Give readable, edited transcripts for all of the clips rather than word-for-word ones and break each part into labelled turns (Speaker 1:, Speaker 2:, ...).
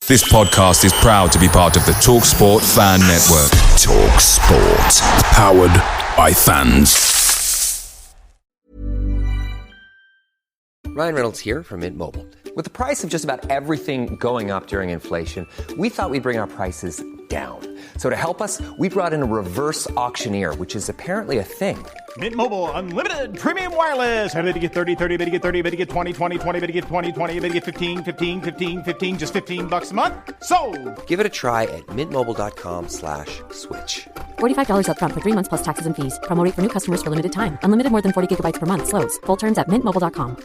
Speaker 1: This podcast is proud to be part of the TalkSport Fan Network. TalkSport. Powered by fans.
Speaker 2: Ryan Reynolds here from Mint Mobile. With the price of just about everything going up during inflation, we thought we'd bring our prices down. So to help us, we brought in a reverse auctioneer, which is apparently a thing.
Speaker 3: Mint Mobile Unlimited Premium Wireless. How to get 30, 30, bit to get 30, bit to get 20, 20, 20, bit to get 20, 20, bit to get 15, 15, 15, 15, just $15 a month? Sold! Give it a try at mintmobile.com/switch.
Speaker 4: $45 up front for 3 months plus taxes and fees. Promo rate for new customers for limited time. Unlimited more than 40 gigabytes per month. Slows full terms at mintmobile.com.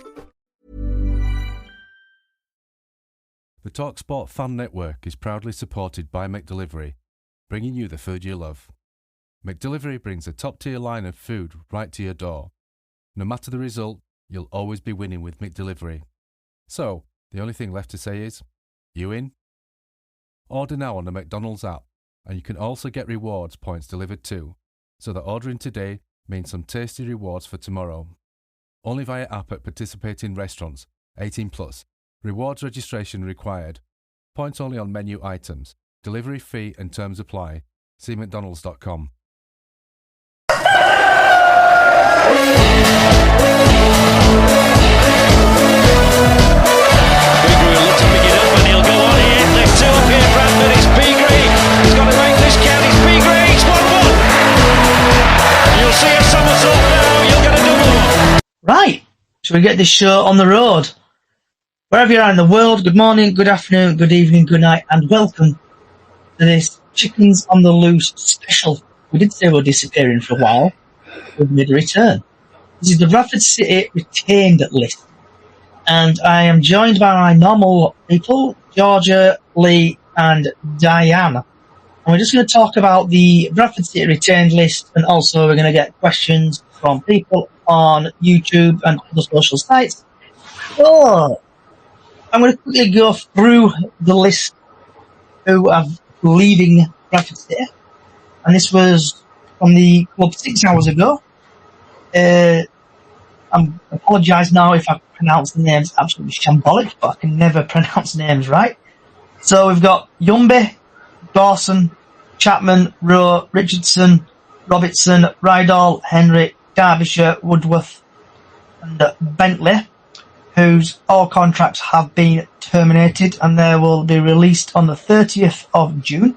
Speaker 5: The TalkSport Fan Network is proudly supported by McDelivery, bringing you the food you love. McDelivery brings a top-tier line of food right to your door. No matter the result, you'll always be winning with McDelivery. So, the only thing left to say is, you in? Order now on the McDonald's app, and you can also get rewards points delivered too, so that ordering today means some tasty rewards for tomorrow. Only via app at participating restaurants, 18 plus. Rewards registration required. Points only on menu items. Delivery fee and terms apply. See mcdonalds.com.
Speaker 6: Bigray will look to pick it up and he'll go on here. There's two up here, Bradford. It's Bigray. He's got to make this count. It's Bigray. It's 1-1. You'll see a somersault now. You'll get a double.
Speaker 7: Right. Shall we get this show on the road? Wherever you are in the world, good morning, good afternoon, good evening, good night, and welcome to this Chickens on the Loose special. We did say we're disappearing for a while. We've made a return. This is the Bradford City retained list. And I am joined by my normal people, Georgia, Lee, and Diane. And we're just going to talk about the Bradford City retained list, and also we're going to get questions from people on YouTube and other social sites. So, I'm going to quickly go through the list who are leaving Bradford City. And this was from the club 6 hours ago. I apologise now if I pronounce the names absolutely shambolic, but I can never pronounce names right. So we've got Yumby, Dawson, Chapman, Rowe, Richardson, Robertson, Rydall, Henry, Derbyshire, Woodworth, and Bentley, whose all contracts have been terminated and they will be released on the 30th of June.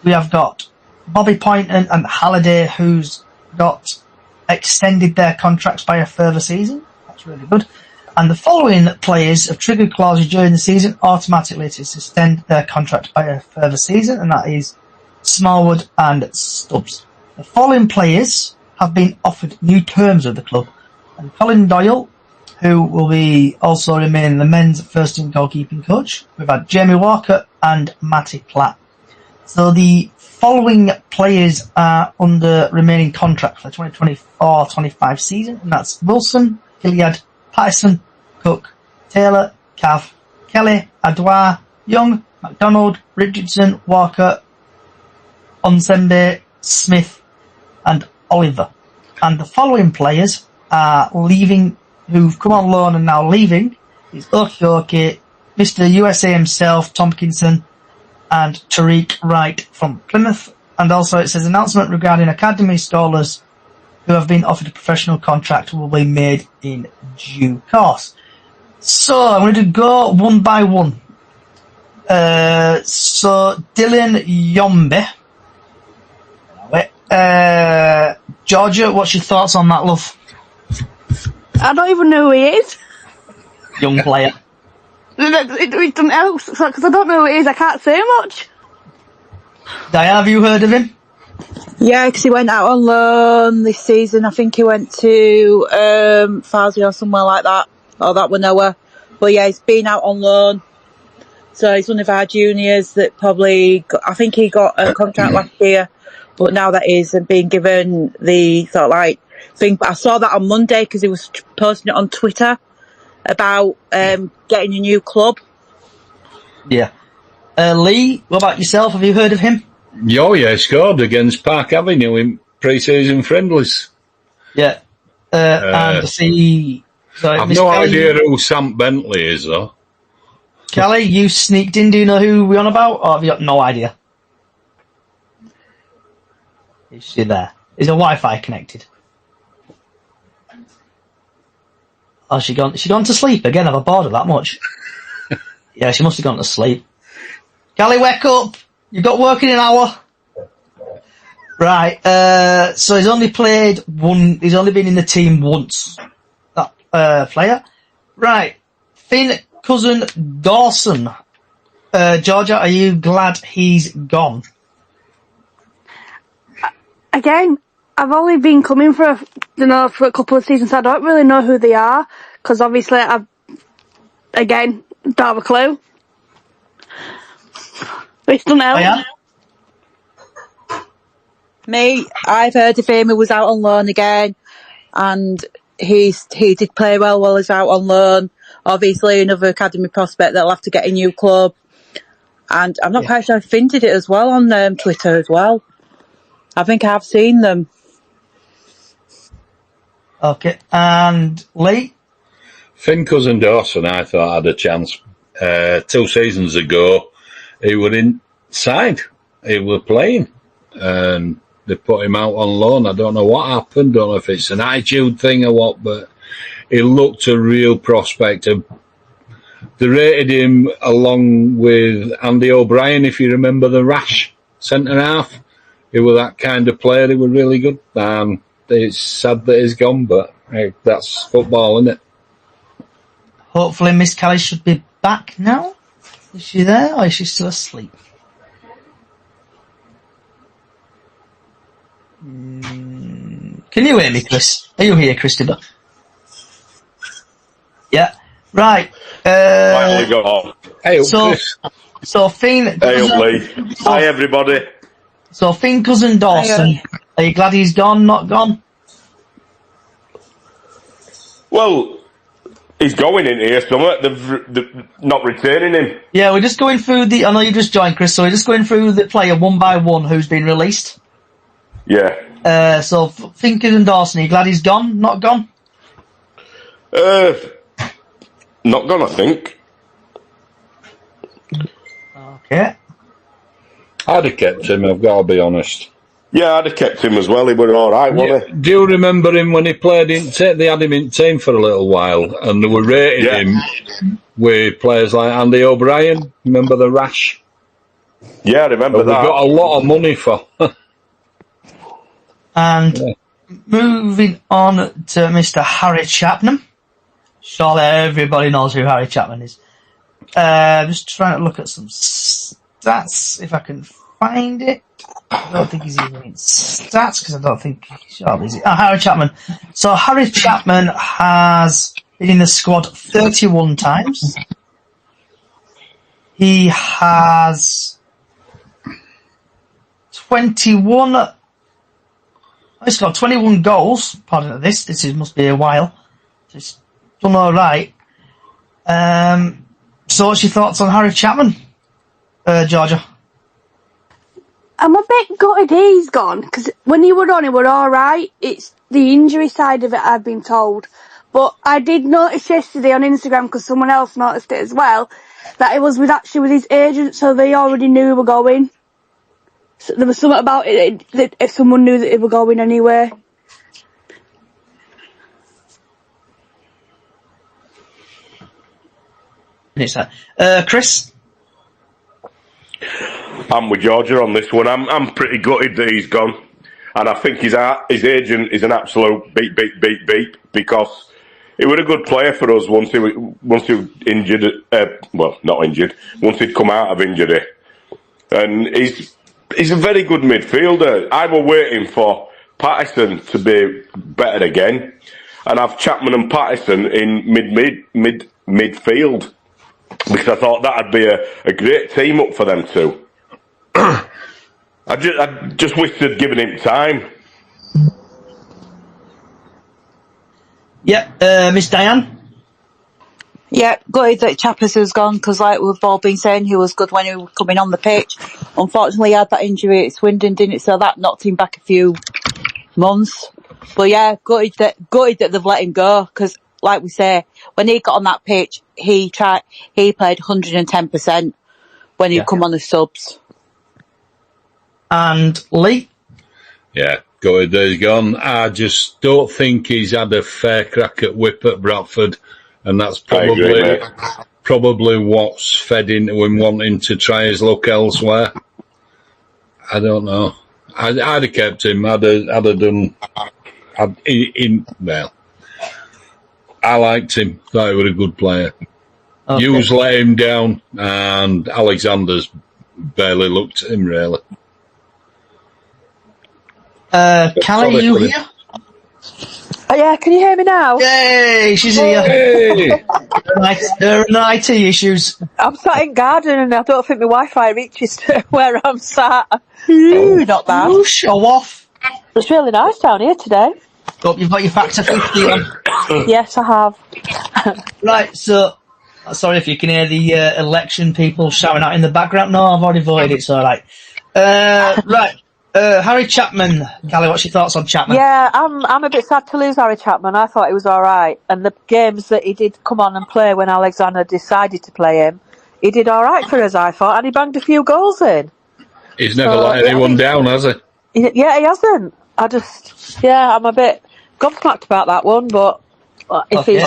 Speaker 7: We have got Bobby Poynton and Halliday, who's got extended their contracts by a further season. That's really good. And the following players have triggered clauses during the season automatically to suspend their contract by a further season, and that is Smallwood and Stubbs. The following players have been offered new terms of the club. And Colin Doyle, who will be also remain the men's first team goalkeeping coach. We've had Jamie Walker and Matty Platt. So the following players are under remaining contract for the 2024-25 season, and that's Wilson, Hilliard, Patterson, Cook, Taylor, Cav, Kelly, Adwar, Young, McDonald, Richardson, Walker, Onsembe, Smith, and Oliver. And the following players are leaving, who've come on loan and now leaving, is Okioke, Mr. USA himself, Tompkinson, and Tariq Wright from Plymouth. And also it says announcement regarding academy scholars who have been offered a professional contract will be made in due course. So I'm going to go one by one. So Dylan Yombe. Georgia, what's your thoughts on that, love?
Speaker 8: I don't even know who he is.
Speaker 7: Young player.
Speaker 8: It doesn't help, because I don't know who he is. I can't say much.
Speaker 7: Diane, have you heard of him?
Speaker 8: Yeah, because he went out on loan this season. I think he went to Farsley or somewhere like that. Or that one nowhere. But yeah, he's been out on loan. So he's one of our juniors that probably I think he got a contract last year. But now that he's been given the sort of like thing. I saw that on Monday because he was posting it on Twitter about getting a new club.
Speaker 7: Yeah. Lee, what about yourself? Have you heard of him?
Speaker 9: Oh, yeah, he scored against Park Avenue in pre-season friendlies.
Speaker 7: Yeah. And see...
Speaker 9: I've no idea who Sam Bentley is, though.
Speaker 7: Kelly, you sneaked in. Do you know who we're on about, or have you got no idea? Is she there? Is her Wi-Fi connected? Oh, she gone to sleep again? Have I bored her that much? Yeah, she must have gone to sleep. Kelly, wake up! You've got work in an hour. Right, so he's only played he's only been in the team once. That, player. Right. Finn Cousin Dawson. Georgia, are you glad he's gone?
Speaker 10: Again, I've only been coming for a couple of seasons, so I don't really know who they are, because obviously don't have a clue. It's done out.
Speaker 7: Oh, yeah?
Speaker 8: Me, I've heard of him. He was out on loan again, and he did play well while he's out on loan. Obviously, another academy prospect that'll have to get a new club. And I'm not quite sure if Finn did it as well on Twitter as well. I think I've seen them.
Speaker 7: Okay, and Lee?
Speaker 9: Finn Cousin Dawson, I thought had a chance. 2 seasons ago, he were inside. He were playing. And they put him out on loan. I don't know what happened. Don't know if it's an attitude thing or what, but he looked a real prospect. They rated him along with Andy O'Brien, if you remember the rash centre-half. He was that kind of player. He was really good. It's sad that he's gone, but hey, that's football, isn't it?
Speaker 7: Hopefully Miss Kelly should be back now. Is she there, or is she still asleep? Can you hear me, Chris? Are you here, Christopher? Yeah. Right.
Speaker 11: Finally got on.
Speaker 9: Hey,
Speaker 7: Chris. So Finn.
Speaker 11: Hey, Lee. Hi, everybody.
Speaker 7: So Finn Cousin Dawson. Are you glad he's gone? Not gone?
Speaker 11: Well, he's going in here somewhere. They're not returning him.
Speaker 7: Yeah, we're just going through I know you just joined, Chris, so we're just going through the player one by one who's been released.
Speaker 11: Yeah.
Speaker 7: So Finn Cousin Dawson, are you glad he's gone? Not gone?
Speaker 11: Not gone, I think.
Speaker 7: Okay.
Speaker 9: I'd have kept him, I've got to be honest.
Speaker 11: Yeah, I'd have kept him as well. He was alright, wasn't he?
Speaker 9: Do you remember him when he played in they had him in team for a little while, and they were rating him with players like Andy O'Brien? Remember the rash?
Speaker 11: Yeah, I remember that.
Speaker 9: We got a lot of money for.
Speaker 7: And moving on to Mr. Harry Chapman. Surely everybody knows who Harry Chapman is. Just trying to look at some stats, if I can find it. I don't think he's even in stats, because I don't think he's Harry Chapman. So Harry Chapman has been in the squad 31 times. He has 21... He's got 21 goals. Pardon this. Must be a while. It's done all right. So what's your thoughts on Harry Chapman, Georgia?
Speaker 10: I'm a bit gutted he's gone, because when he were on, he were alright. It's the injury side of it, I've been told. But I did notice yesterday on Instagram, because someone else noticed it as well, that it was with his agent, so they already knew he were going. So there was something about it that if someone knew that they were going anywhere.
Speaker 7: Chris?
Speaker 11: I'm with Georgia on this one. I'm pretty gutted that he's gone. And I think his agent is an absolute beep, because he was a good player for us once he was injured. Well, not injured. Once he'd come out of injury. And he's a very good midfielder. I was waiting for Patterson to be better again, and have Chapman and Patterson in midfield, because I thought that'd be a great team up for them two. I just wish they'd given him time.
Speaker 7: Yeah, Miss Diane?
Speaker 8: Yeah, gutted that Chappers has gone, because like we've all been saying, he was good when he was coming on the pitch. Unfortunately, he had that injury at Swindon, didn't it? So that knocked him back a few months. But yeah, gutted that they've let him go, because like we say, when he got on that pitch, he played 110% when he'd come on the subs.
Speaker 7: And Lee?
Speaker 9: Yeah, good. He's gone. I just don't think he's had a fair crack at whip at Bradford, and that's probably what's fed into him wanting to try his luck elsewhere. I don't know. I'd have kept him. I'd have done. Well, I liked him. Thought he was a good player.
Speaker 7: Okay.
Speaker 9: Hughes let him down, and Alexander's barely looked at him really.
Speaker 7: Callie, are you here?
Speaker 12: Oh, yeah, can you hear me now?
Speaker 7: Yay, she's here.
Speaker 9: Hey.
Speaker 7: There are no IT issues.
Speaker 12: I'm sat in garden and I don't think my Wi-Fi reaches to where I'm sat.
Speaker 8: Not bad.
Speaker 7: Ooh, show off.
Speaker 12: It's really nice down here today.
Speaker 7: Hope you've got your factor 50 on.
Speaker 12: Yes, I have.
Speaker 7: Right, so, sorry if you can hear the election people shouting out in the background. No, I've already voted, it's alright. Right. Harry Chapman. Callie, what's your thoughts on Chapman?
Speaker 12: Yeah, I'm a bit sad to lose Harry Chapman. I thought he was alright. And the games that he did come on and play when Alexander decided to play him, he did alright for us, I thought, and he banged a few goals in.
Speaker 9: He's never let anyone down, has he?
Speaker 12: Yeah, he hasn't. I'm a bit gobsmacked about that one, but if he's...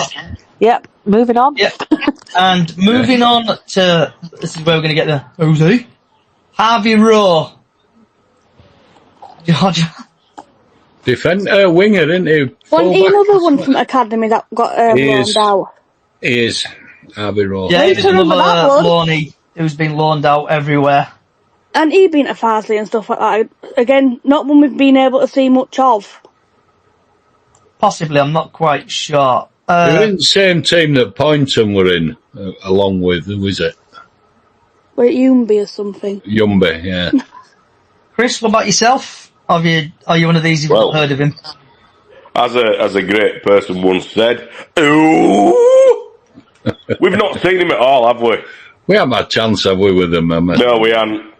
Speaker 12: Yep, moving on.
Speaker 7: Yep. And moving on to... This is where we're going to get the... Who's he? Harvey Rowe. Georgia.
Speaker 9: Winger, isn't he?
Speaker 10: Wasn't he another one from Academy that got loaned out?
Speaker 9: He is. Harvey Rowe.
Speaker 7: Yeah, he's another loanee who's been loaned out everywhere.
Speaker 10: And he been at Farsley and stuff like that. Again, not one we've been able to see much of.
Speaker 7: Possibly, I'm not quite sure.
Speaker 9: They were in the same team that Poynton were in, along with, who was it?
Speaker 10: Were it Yumby or something?
Speaker 9: Yumby, yeah.
Speaker 7: Chris, what about yourself? Are you one of these who've not heard of him?
Speaker 11: As a great person once said, ooh, we've not seen him at all, have we?
Speaker 9: We haven't had a chance, have we, with him?
Speaker 11: No, we haven't.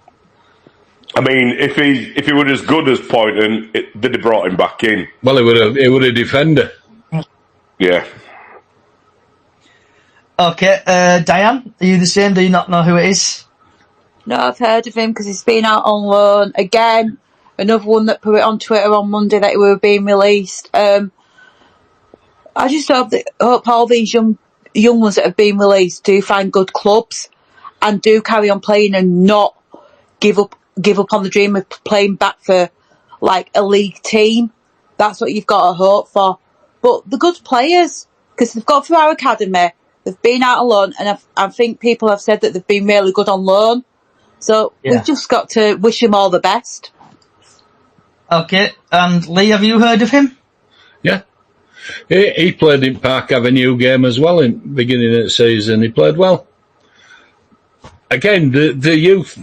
Speaker 11: I mean, if he were as good as Poynton, they'd have brought him back in.
Speaker 9: Well, he would a defender.
Speaker 11: Yeah.
Speaker 7: Okay, Diane, are you the same? Do you not know who it is?
Speaker 8: No, I've heard of him because he's been out on loan. Again, another one that put it on Twitter on Monday that he were being released. I just hope all these young ones that have been released do find good clubs and do carry on playing and not give up on the dream of playing back for like a league team. That's what you've got to hope for. But the good players, because they've got through our academy, they've been out on loan, and I think people have said that they've been really good on loan. So we've just got to wish him all the best.
Speaker 7: Okay, and Lee, have you heard of him?
Speaker 9: Yeah. He played in Park Avenue game as well in the beginning of the season. He played well. Again, the youth,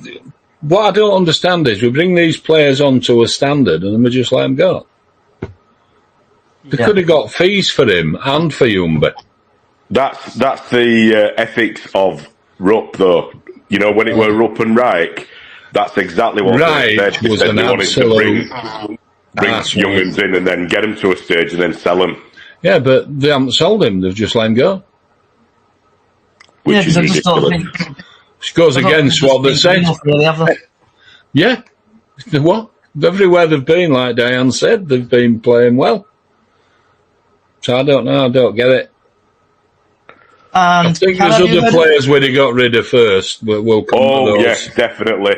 Speaker 9: what I don't understand is we bring these players on to a standard and then we just let them go. They could have got fees for him and for Yumba.
Speaker 11: That's the ethics of Rupp, though. You know, when it were Rupp and Reich, that's exactly what
Speaker 9: Reich
Speaker 11: they said.
Speaker 9: Was an
Speaker 11: they wanted
Speaker 9: absolute
Speaker 11: to bring young'uns in and then get them to a stage and then sell them.
Speaker 9: Yeah, but they haven't sold him. They've just let him go.
Speaker 11: Which is ridiculous.
Speaker 9: Which goes against what they said. Yeah. What? Everywhere they've been, like Diane said, they've been playing well. So I don't know. I don't get it. I think there's other players where they got rid of first, but we'll come to those.
Speaker 11: Oh, yes, definitely.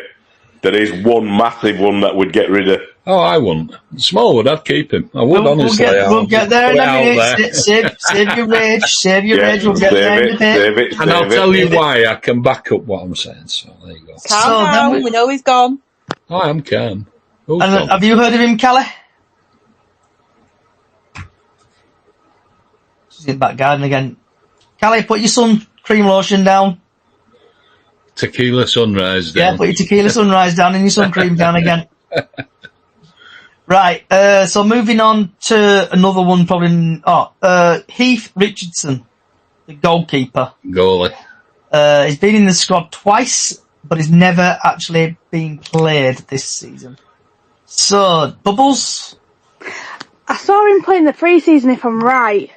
Speaker 11: There is one massive one that would get rid of.
Speaker 9: Oh, I wouldn't. Smallwood, I'd keep him. I would, honestly.
Speaker 7: We'll get there in a minute. Save your rage. Save your rage. We'll get there in a bit.
Speaker 9: And I'll tell you why. I can back up what I'm saying. So there you go.
Speaker 8: Calm down. We know he's gone.
Speaker 9: I am calm.
Speaker 7: And have you heard of him, Callie? She's in the back garden again. Callie, put your sun cream lotion down.
Speaker 9: Tequila sunrise down.
Speaker 7: Yeah, put your tequila sunrise down and your sun cream down again. Right, so moving on to another one probably... Heath Richardson, the goalkeeper.
Speaker 9: Goalie.
Speaker 7: He's been in the squad twice, but he's never actually been played this season. So, Bubbles?
Speaker 10: I saw him play in the pre-season, if I'm right.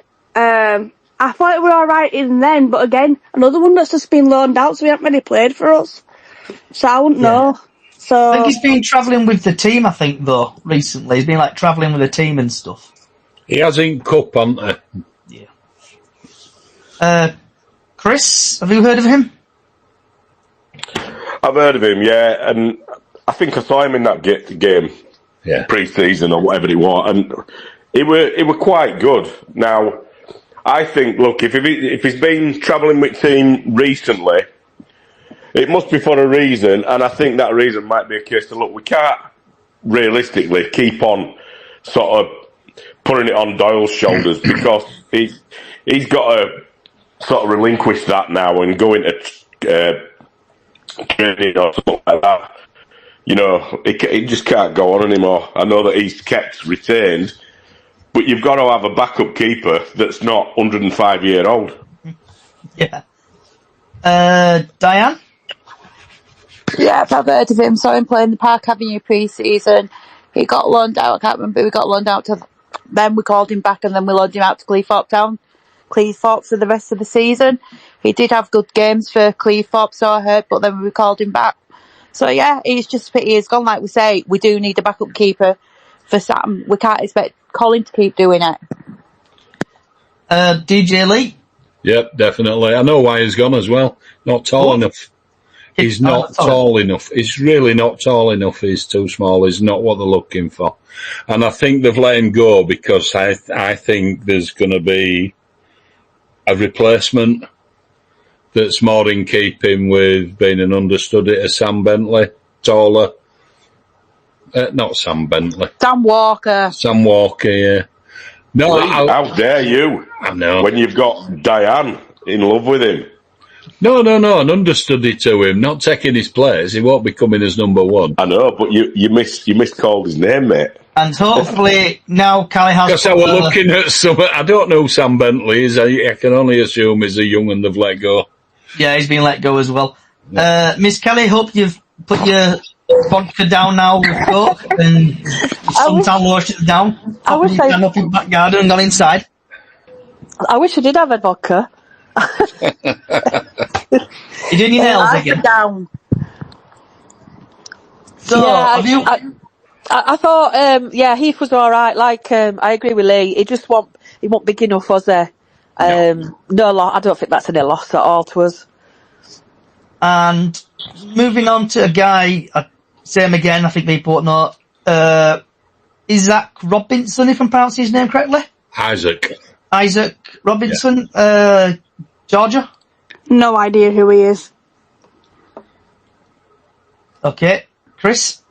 Speaker 10: I thought it were alright in then, but again, another one that's just been loaned out, so he hasn't really played for us. So I wouldn't know. So
Speaker 7: I think he's been travelling with the team, I think, though, recently. He's been, like, travelling with the team and stuff.
Speaker 9: He has in cup, hasn't
Speaker 7: he? Yeah. Chris, have you heard of him?
Speaker 11: I've heard of him, yeah, and I think I saw him in that game, pre-season or whatever it was, and it were quite good. Now, I think, look, if he's been travelling with team recently, it must be for a reason, and I think that reason might be a case of, look, we can't realistically keep on sort of putting it on Doyle's shoulders because he's got to sort of relinquish that now and go into training or something like that. You know, it just can't go on anymore. I know that he's kept retained, but you've got to have a backup keeper that's not 105-year-old.
Speaker 7: Yeah. Diane?
Speaker 8: Yeah, I've heard of him. Saw him playing the Park Avenue pre-season. He got loaned out. I can't remember. We got loaned out to. Then we called him back, and then we loaned him out to Cleethorpes for the rest of the season. He did have good games for Cleethorpes, so I heard. But then we called him back. So yeah, he's just a pity he's gone. Like we say, we do need a backup keeper for Sam. We can't expect Colin to keep doing it.
Speaker 7: DJ Lee?
Speaker 9: Yep, definitely. I know why he's gone as well. Not tall enough. He's not tall enough. He's really not tall enough. He's too small. He's not what they're looking for. And I think they've let him go because I think there's going to be a replacement that's more in keeping with being an understudy to Sam Bentley, taller. Not Sam Bentley.
Speaker 8: Sam Walker.
Speaker 9: Sam Walker, yeah. No,
Speaker 11: how dare you?
Speaker 9: I know.
Speaker 11: When you've got Diane in love with him.
Speaker 9: No, an understudy to him, not taking his place. He won't be coming as number one.
Speaker 11: I know, but you miscalled his name, mate.
Speaker 7: And hopefully now Callie has...
Speaker 9: Because I was looking at some... I don't know who Sam Bentley is. I can only assume he's a young and they've let go.
Speaker 7: Yeah, he's been let go as well. Miss Kelly, hope you've put your vodka down now with Coke and suntan lotion down.
Speaker 12: I wish
Speaker 7: I up in the back garden and gone inside.
Speaker 12: I wish I did have a vodka.
Speaker 7: You're doing your nails again?
Speaker 8: Down.
Speaker 7: So, have you...
Speaker 12: I thought, Heath was all right. Like, I agree with Lee. He wasn't big enough, was he? No loss. I don't think that's any loss at all to us.
Speaker 7: And moving on to a guy, same again, I think people won't know, Isaac Robinson, if I'm pronouncing his name correctly? Isaac Robinson, Georgia?
Speaker 10: No idea who he is.
Speaker 7: Okay. Chris?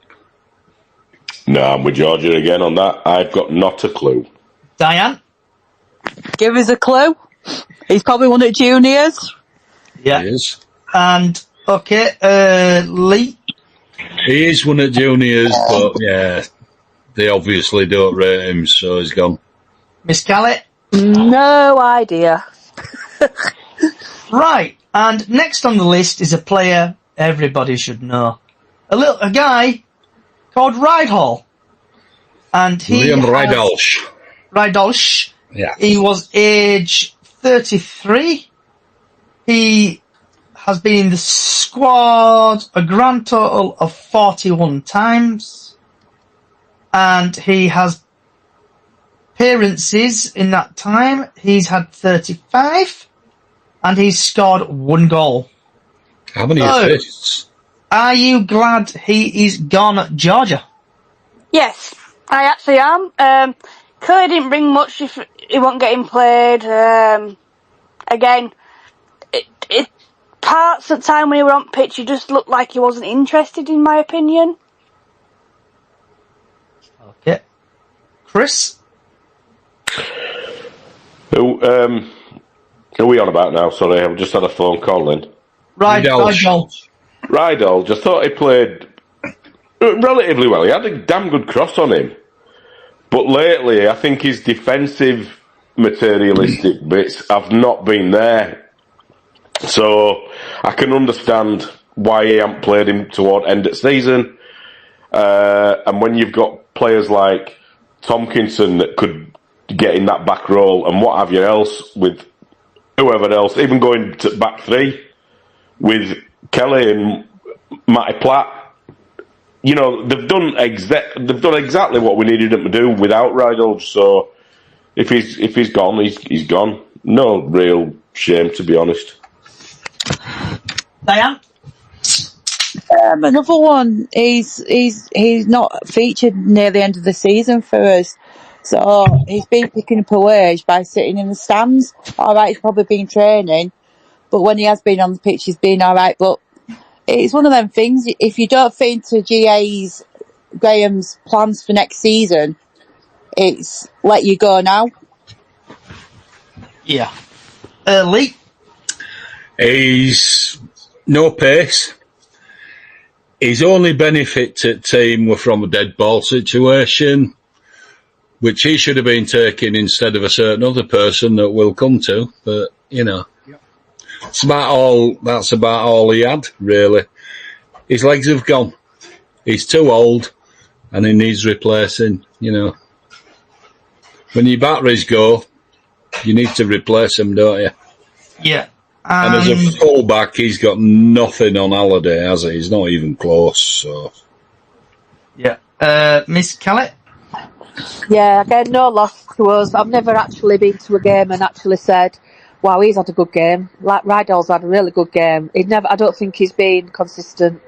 Speaker 11: No, I'm with Georgia again on that. I've got not a clue.
Speaker 7: Diane?
Speaker 12: Give us a clue. He's probably one of the juniors.
Speaker 7: Yeah.
Speaker 9: He is.
Speaker 7: And, okay, Lee?
Speaker 9: He is one of the juniors, but yeah, they obviously don't rate him, so he's gone.
Speaker 7: Miss Callie?
Speaker 12: No idea.
Speaker 7: Right, and next on the list is a player everybody should know. A guy called Rydhall. And
Speaker 9: Liam Rydalsh.
Speaker 7: Rydalsh.
Speaker 9: Yeah.
Speaker 7: He was age 33. He has been in the squad a grand total of 41 times. And he has appearances in that time. He's had 35. And he's scored 1 goal.
Speaker 9: How many assists?
Speaker 7: Are you glad he is gone, Georgia?
Speaker 10: Yes, I actually am. Curly didn't bring much if he wasn't getting played. Again, it parts of the time when he were on pitch, he just looked like he wasn't interested, in my opinion.
Speaker 7: Okay. Chris?
Speaker 11: Who are we on about now? Sorry, I've just had a phone call in.
Speaker 7: Rydalsh.
Speaker 11: Rydalsh, I thought he played relatively well. He had a damn good cross on him. But lately, I think his defensive materialistic bits have not been there. So I can understand why he hasn't played him toward end of season. And when you've got players like Tompkinson that could get in that back role and what have you else with whoever else, even going to back three with Kelly and Matty Platt. You know, they've done exactly what we needed them to do without Rydell. So if he's gone, he's gone. No real shame, to be honest.
Speaker 7: Diane?
Speaker 8: Another one. He's not featured near the end of the season for us. So he's been picking up a wage by sitting in the stands. Alright, he's probably been training, but when he has been on the pitch, he's been alright. But it's one of them things, if you don't fit into Graham's plans for next season, it's let you go now.
Speaker 7: Yeah. Lee?
Speaker 9: He's no pace. His only benefit to the team were from a dead ball situation, which he should have been taking instead of a certain other person that we'll come to. But, you know, that's about all he had, really. His legs have gone. He's too old and he needs replacing, you know. When your batteries go, you need to replace them, don't you?
Speaker 7: Yeah.
Speaker 9: And as a fullback, he's got nothing on holiday, has he? He's not even close, so...
Speaker 7: Yeah. Miss Kelly?
Speaker 12: Yeah, again, no loss to us. I've never actually been to a game and actually said, wow, he's had a good game. Like, Rydell's had a really good game. I don't think he's been consistent.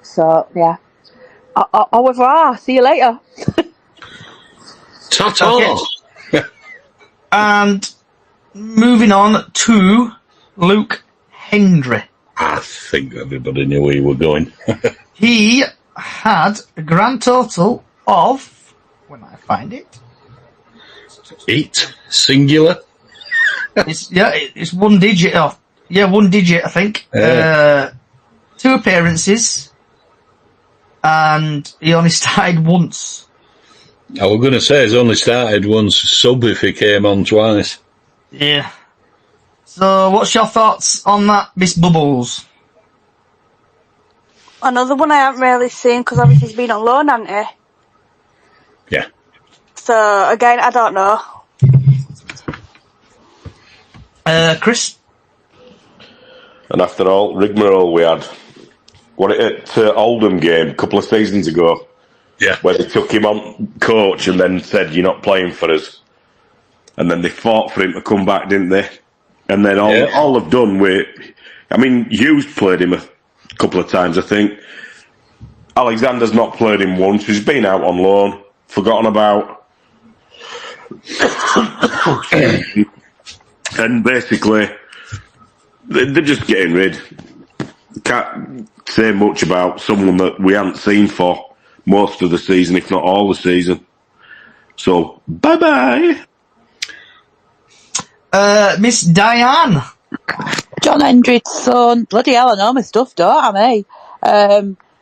Speaker 12: So, yeah. Au revoir. See you later.
Speaker 9: Ta-ta!
Speaker 7: Okay. And moving on to Luke Hendry.
Speaker 9: I think everybody knew where you were going.
Speaker 7: He had a grand total of, when I find it,
Speaker 9: 8, singular.
Speaker 7: It's one digit. Oh, yeah, one digit, I think. 2 appearances, and he only started once.
Speaker 9: I was going to say he's only started once, sub if he came on twice.
Speaker 7: Yeah. So, what's your thoughts on that, Miss Bubbles?
Speaker 10: Another one I haven't really seen because obviously he's been on loan, hasn't he?
Speaker 9: Yeah.
Speaker 10: So, again, I don't know.
Speaker 7: Chris?
Speaker 11: And after all, rigmarole we had, at Oldham game a couple of seasons ago, where they took him on coach and then said, you're not playing for us. And then they fought for him to come back, didn't they? And then all they've done Hughes played him a couple of times, I think. Alexander's not played him once. He's been out on loan, forgotten about. And basically, they're just getting rid. Can't say much about someone that we haven't seen for most of the season, if not all the season. So, bye-bye.
Speaker 7: Miss Diane.
Speaker 8: John Hendry's son. Bloody hell, I know my stuff, don't I?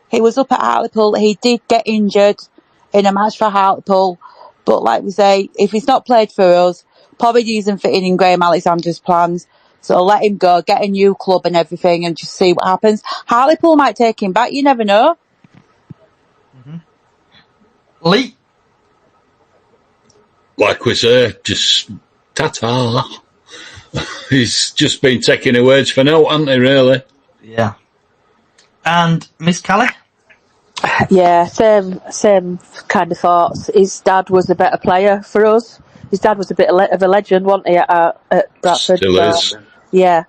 Speaker 8: He was up at Hartlepool. He did get injured in a match for Hartlepool. But like we say, if he's not played for us, probably isn't fitting in Graham Alexander's plans. So let him go, get a new club and everything, and just see what happens. Hartlepool might take him back, you never know.
Speaker 7: Mm-hmm. Lee?
Speaker 9: Like we say, just ta-ta. He's just been taking a wage for now, hasn't he, really?
Speaker 7: Yeah. And Miss Kelly?
Speaker 12: Yeah, same kind of thoughts. His dad was a better player for us. His dad was a bit of a legend, wasn't he, at Bradford?
Speaker 9: Still is.
Speaker 12: Yeah.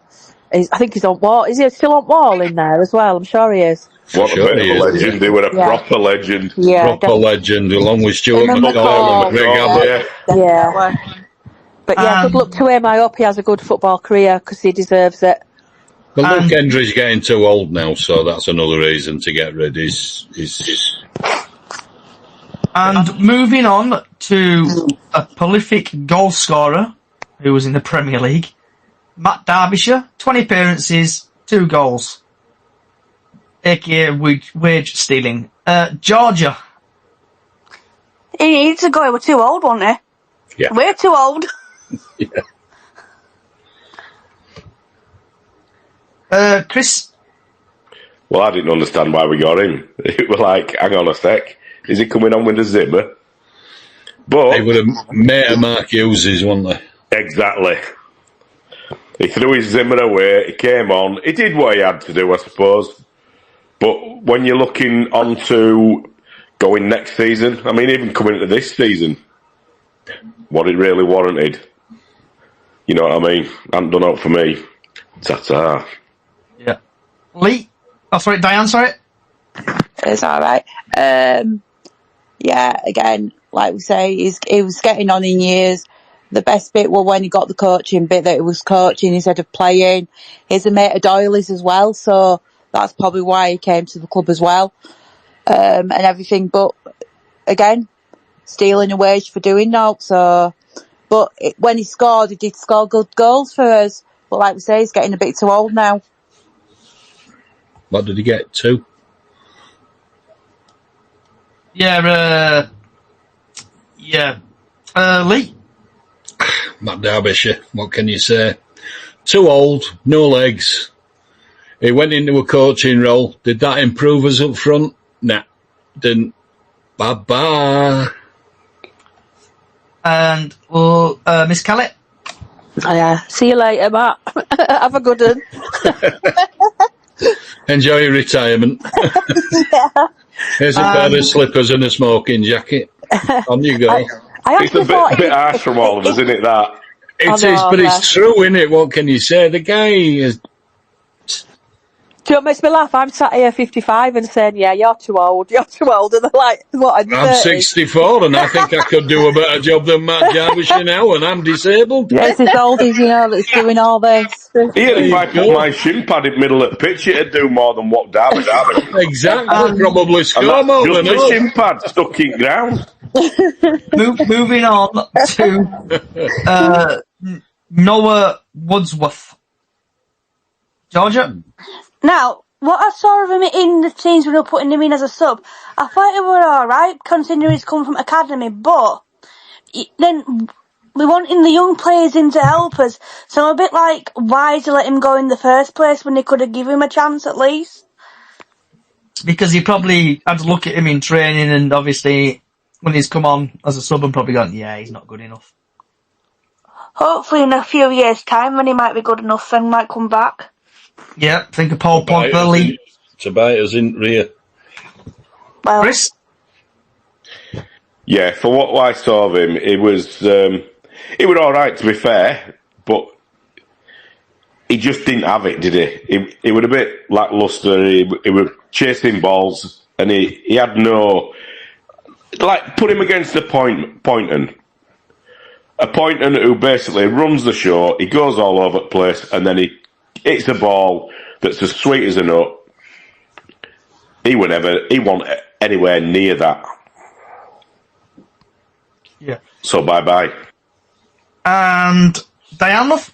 Speaker 12: I think he's on wall. Is he still on wall in there as well? I'm sure he is.
Speaker 11: What a bit of a legend. They were a proper legend.
Speaker 12: Yeah,
Speaker 9: proper legend, along with Stuart McCall and Greg Abbott.
Speaker 12: Yeah. But yeah, good luck to him. I hope he has a good football career because he deserves it.
Speaker 9: Well, Luke Hendry's getting too old now, so that's another reason to get rid.
Speaker 7: And moving on to a prolific goal scorer who was in the Premier League, Matt Derbyshire, 20 appearances, 2 goals, aka wage stealing. Georgia.
Speaker 10: He needs to go. We're too old, wasn't he?
Speaker 9: Yeah.
Speaker 10: We're too old.
Speaker 9: Yeah.
Speaker 7: Chris?
Speaker 11: Well, I didn't understand why we got him. It was like, hang on a sec, is he coming on with a Zimmer? But
Speaker 9: they would have made a Mark Hughes, wasn't they?
Speaker 11: Exactly. He threw his Zimmer away, he came on, he did what he had to do, I suppose. But when you're looking on to going next season, I mean, even coming into this season, what it really warranted, you know what I mean? Hadn't done out for me. Ta-ta.
Speaker 7: Yeah. Lee? Oh, sorry, Diane, sorry.
Speaker 8: It's alright. Yeah, again, like we say, he was getting on in years. The best bit was when he got the coaching bit, that he was coaching instead of playing. He's a mate of Doyley's as well, so that's probably why he came to the club as well, and everything. But again, stealing a wage for doing that. So, but when he scored, he did score good goals for us. But like we say, he's getting a bit too old now.
Speaker 9: What did he get? 2?
Speaker 7: Yeah, Lee?
Speaker 9: Matt Derbyshire, what can you say? Too old, no legs. He went into a coaching role. Did that improve us up front? Nah, didn't. Bye-bye.
Speaker 7: And, Miss Kelly?
Speaker 12: Yeah, see you later, Matt. Have a good one.
Speaker 9: Enjoy your retirement.
Speaker 12: Yeah.
Speaker 9: Here's a pair of slippers and a smoking jacket. On you go.
Speaker 11: It's a bit harsh from all of us, isn't it, that?
Speaker 9: It is, but it's true, isn't it? What can you say? The guy is...
Speaker 12: Do you know what makes me laugh? I'm sat here 55 and saying, yeah, you're too old. And they're like, what,
Speaker 9: I'm 64 and I think I could do a better job than Matt Derbyshire now, and I'm disabled.
Speaker 8: Yes, it's oldies, that's doing all this.
Speaker 11: Yeah, if I put my shin pad in middle of the pitch, it'd do more than what Derby.
Speaker 9: Exactly, probably score more than
Speaker 11: just
Speaker 9: us.
Speaker 11: the shin pad stuck in ground.
Speaker 7: Moving on to Noah Woodsworth. Georgia?
Speaker 10: Now, what I saw of him in the teams when we were putting him in as a sub, I thought it were alright, considering he's come from academy, but then we wanting the young players in to help us, so I'm a bit like, why did you let him go in the first place when they could have given him a chance at least?
Speaker 7: Because he probably had to look at him in training, and obviously when he's come on as a sub and probably gone, yeah, he's not good enough.
Speaker 10: Hopefully in a few years' time when he might be good enough and might come back.
Speaker 7: Yeah, think of Paul Pogba, Lee.
Speaker 9: Tobias in rear.
Speaker 10: Well,
Speaker 7: Chris?
Speaker 11: Yeah, for what I saw of him, it was alright, to be fair, but he just didn't have it, did he? He was a bit lacklustre, he was chasing balls, and he had no... Like, put him against a Poynton. A Poynton who basically runs the show, he goes all over the place, and then he hits a ball that's as sweet as a nut. He wasn't anywhere near that.
Speaker 7: Yeah.
Speaker 11: So bye-bye.
Speaker 7: And Diane, love?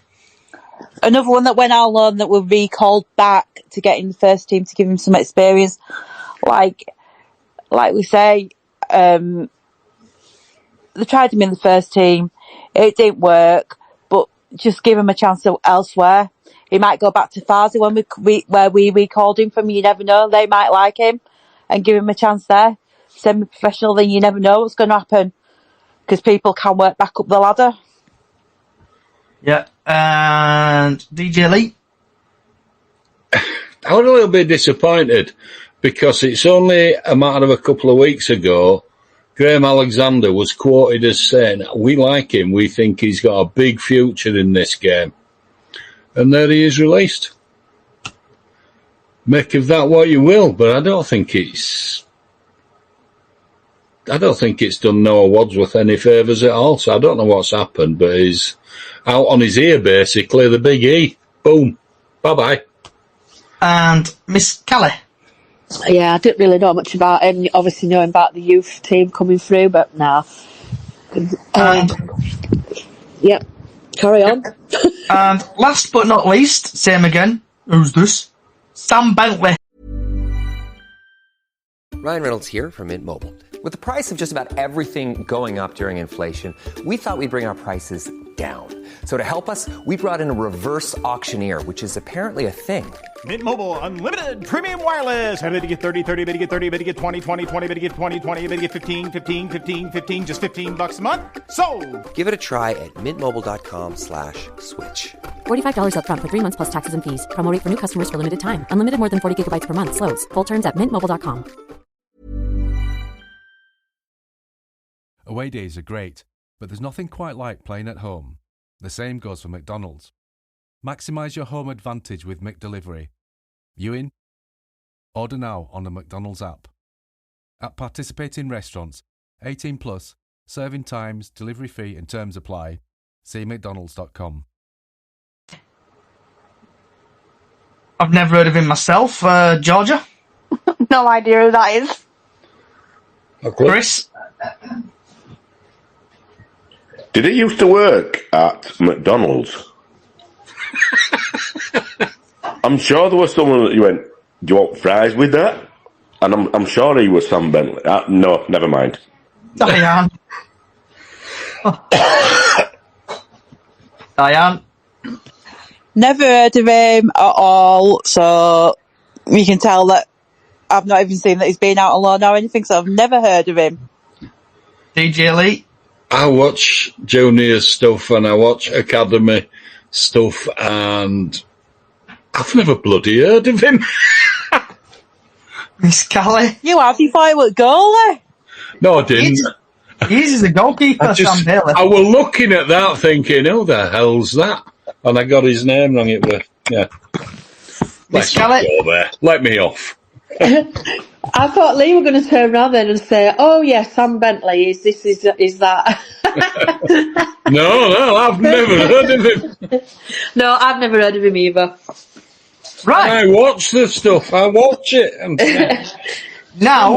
Speaker 8: Another one that went out on loan that were recalled back to get in the first team to give him some experience. Like we say, they tried him in the first team. It didn't work, but just give him a chance elsewhere. He might go back to Farsi where we recalled him from. You never know. They might like him and give him a chance there. Semi-professional, then you never know what's going to happen because people can work back up the ladder.
Speaker 7: Yeah, and DJ Lee?
Speaker 9: I was a little bit disappointed because it's only a matter of a couple of weeks ago Graham Alexander was quoted as saying, we like him, we think he's got a big future in this game. And there he is released. Make of that what you will, but I don't think it's done Noah Wadsworth any favours at all, so I don't know what's happened, but he's out on his ear basically, the big E. Boom. Bye-bye.
Speaker 7: And Miss Kelly?
Speaker 12: Yeah, I didn't really know much about him. Obviously knowing about the youth team coming through, but nah. Yep. Carry on.
Speaker 7: And last but not least, same again. Who's this? Sam Bentley.
Speaker 2: Ryan Reynolds here from Mint Mobile. With the price of just about everything going up during inflation, we thought we'd bring our prices down. So to help us, we brought in a reverse auctioneer, which is apparently a thing.
Speaker 3: Mint Mobile Unlimited Premium Wireless. How to get 30, 30, how to get 30, how to get 20, 20, 20, how to get 20, 20, how to get 15, 15, 15, 15, just $15 a month? Sold!
Speaker 2: Give it a try at mintmobile.com/switch.
Speaker 4: $45 up front for 3 months plus taxes and fees. Promo rate for new customers for limited time. Unlimited more than 40 gigabytes per month. Slows full terms at mintmobile.com.
Speaker 5: Away days are great, but there's nothing quite like playing at home. The same goes for McDonald's. Maximise your home advantage with McDelivery. You in? Order now on the McDonald's app. At participating restaurants, 18 plus, serving times, delivery fee and terms apply. See mcdonalds.com.
Speaker 7: I've never heard of him myself. Georgia?
Speaker 10: No idea who that is.
Speaker 9: Okay.
Speaker 7: Chris?
Speaker 11: Did he used to work at McDonald's? I'm sure there was someone that you went, do you want fries with that? And I'm sure he was Sam Bentley. No, never mind.
Speaker 7: Diane? Diane?
Speaker 8: Never heard of him at all, so you can tell that I've not even seen that he's been out on loan or anything, so I've never heard of him.
Speaker 7: DJ Lee?
Speaker 9: I watch junior stuff and I watch academy stuff, and I've never bloody heard of him.
Speaker 7: Miss Callie?
Speaker 8: You have, you thought he was goalie?
Speaker 9: No, I didn't.
Speaker 7: He's the goalkeeper, Sam Bailey.
Speaker 9: I was looking at that thinking, who the hell's that? And I got his name wrong. It was, yeah.
Speaker 7: Miss Callie?
Speaker 9: Go there. Let me off.
Speaker 12: I thought Lee were going to turn around then and say, "Oh yes, Sam Bentley is that?"
Speaker 9: No, I've never heard of him.
Speaker 12: No, I've never heard of him either.
Speaker 7: Right.
Speaker 9: I watch the stuff. I watch it. And,
Speaker 7: now,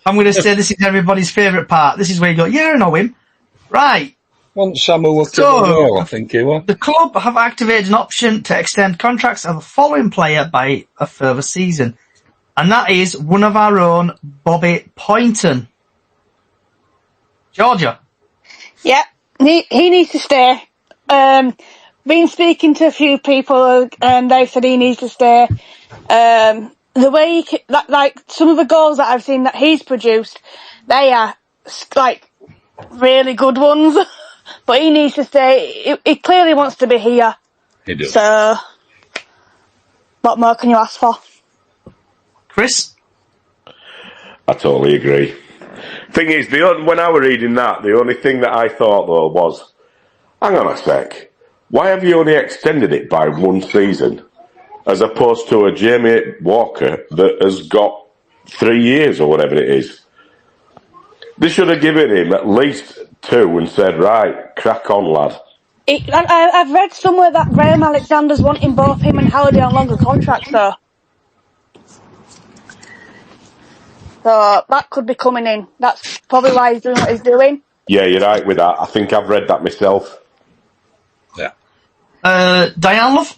Speaker 7: I'm going to say this is everybody's favourite part. This is where you go, yeah, I know him. Right.
Speaker 9: Once Samuel was
Speaker 7: So,
Speaker 9: I think he was.
Speaker 7: The club have activated an option to extend contracts of the following player by a further season. And that is one of our own, Bobby Poynton. Georgia.
Speaker 10: Yeah, he needs to stay. Been speaking to a few people and they've said he needs to stay. The way like some of the goals that I've seen that he's produced, they are like really good ones. But he needs to stay. He clearly wants to be here.
Speaker 9: He does.
Speaker 10: So, what more can you ask for?
Speaker 7: Chris?
Speaker 11: I totally agree. Thing is, when I was reading that, the only thing that I thought though was, hang on a sec, why have you only extended it by one season, as opposed to a Jamie Walker that has got 3 years or whatever it is? They should have given him at least 2 and said, right, crack on, lad.
Speaker 10: I've read somewhere that Graham Alexander's wanting both him and Halliday on longer contracts, though. So that could be coming in. That's probably why he's doing what he's doing.
Speaker 11: Yeah, you're right with that. I think I've read that myself.
Speaker 9: Yeah.
Speaker 7: Diane, love?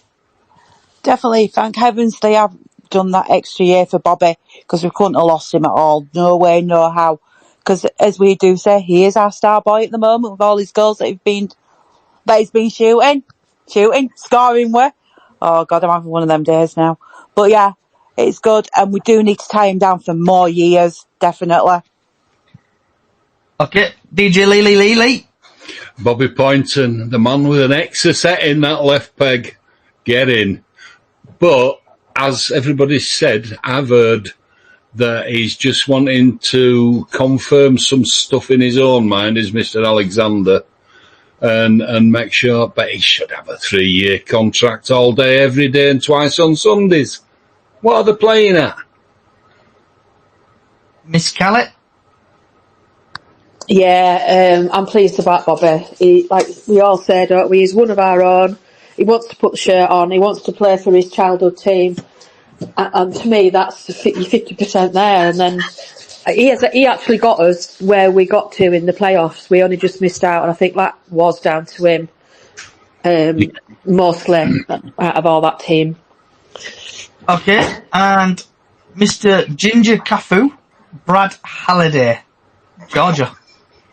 Speaker 8: Definitely, thank heavens they have done that extra year for Bobby, because we couldn't have lost him at all. No way, no how. Because as we do say, he is our star boy at the moment with all his goals that he's been shooting, scoring with. Oh God, I'm having one of them days now. But yeah, it's good, and we do need to tie him down for more years, definitely.
Speaker 7: Okay, DJ Lee.
Speaker 9: Bobby Poynton, the man with an extra set in that left peg. Get in. But, as everybody said, I've heard that he's just wanting to confirm some stuff in his own mind, is Mr. Alexander, and make sure, but he should have a 3-year contract all day, every day, and twice on Sundays. What are they playing at?
Speaker 7: Miss Callie?
Speaker 12: Yeah, I'm pleased about Bobby. He, like we all said, don't we? He's one of our own. He wants to put the shirt on. He wants to play for his childhood team. And to me, that's 50% there. And then he actually got us where we got to in the playoffs. We only just missed out, and I think that was down to him, mostly out of all that team.
Speaker 7: Okay, and Mr. Ginger Cafu, Brad Halliday, Georgia.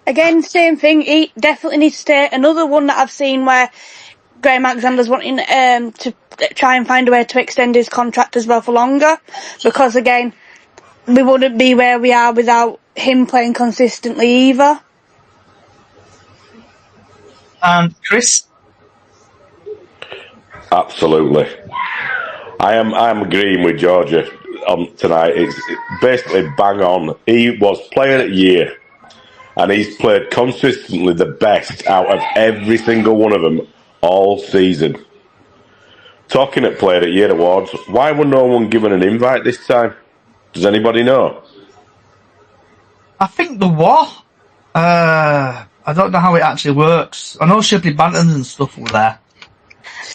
Speaker 10: Again, same thing. He definitely needs to stay. Another one that I've seen where Graham Alexander's wanting to try and find a way to extend his contract as well for longer, because again, we wouldn't be where we are without him playing consistently either.
Speaker 7: And Chris?
Speaker 11: Absolutely. I am agreeing with Georgia on tonight. It's basically bang on. He was player of the year, and he's played consistently the best out of every single one of them all season. Talking at player of the year awards, why were no one given an invite this time? Does anybody know?
Speaker 7: I think there were. I don't know how it actually works. I know Shipley Bantons and stuff were there.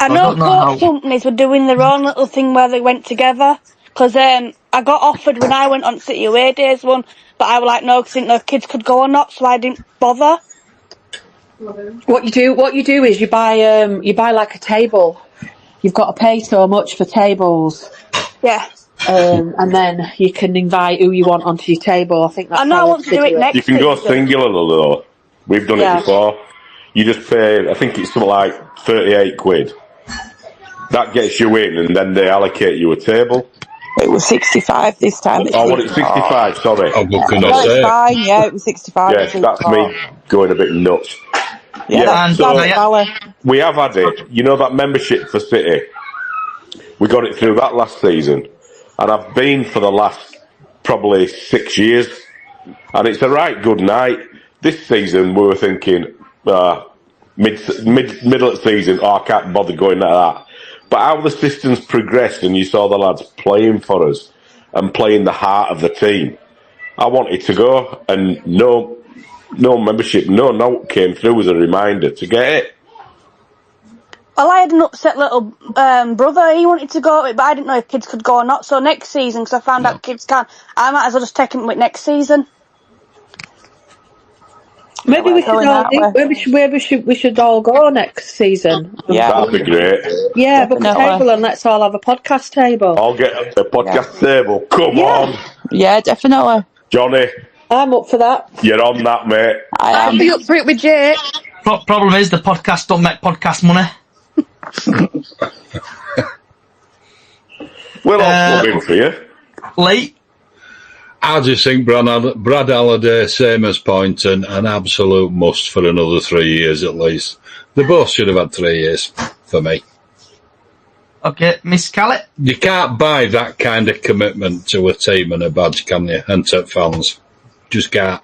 Speaker 10: I know coach companies were doing their own little thing where they went together. Because I got offered when I went on City Away Days one, but I was like, no, because I didn't know if kids could go or not, so I didn't bother.
Speaker 12: What you do is you buy like a table. You've got to pay so much for tables.
Speaker 10: Yeah.
Speaker 12: And then you can invite who you want onto your table. I think that's.
Speaker 10: I know I want to do it next.
Speaker 11: You can go singular though. We've done it before. You just pay. I think it's something like £38. That gets you in, and then they allocate you a table.
Speaker 8: It was 65 this time.
Speaker 11: Oh, what? It's 65. Sorry.
Speaker 9: Oh, what can I
Speaker 8: No,
Speaker 9: say?
Speaker 8: it's fine. Yeah, it was 65.
Speaker 11: Yeah, that's me going a bit nuts.
Speaker 8: Yeah,
Speaker 11: so we have had it. You know that membership for City? We got it through that last season, and I've been for the last probably 6 years, and it's a right good night. This season we were thinking middle of the season, I can't bother going at that. But how the system's progressed, and you saw the lads playing for us and playing the heart of the team, I wanted to go, and no membership, no note came through as a reminder to get it.
Speaker 10: Well, I had an upset little brother. He wanted to go, but I didn't know if kids could go or not. So next season, because I found out kids can, I might as well just take him with next season.
Speaker 12: Maybe we should all go next season.
Speaker 11: Yeah, that'd be great.
Speaker 12: Yeah, book a table and let's all have a podcast table.
Speaker 11: I'll get a podcast table. Come on.
Speaker 8: Yeah, definitely.
Speaker 11: Johnny.
Speaker 12: I'm up for that.
Speaker 11: You're on that, mate.
Speaker 10: I'll be up for it with Jake.
Speaker 7: Problem is the podcast don't make podcast money.
Speaker 11: We'll all come in for you.
Speaker 7: Lee?
Speaker 9: I just think Brad Halliday, same as Poynton, an absolute must for another 3 years at least. They both should have had 3 years for me.
Speaker 7: Okay, Miss Callett?
Speaker 9: You can't buy that kind of commitment to a team and a badge, can you? And to fans. Just can't.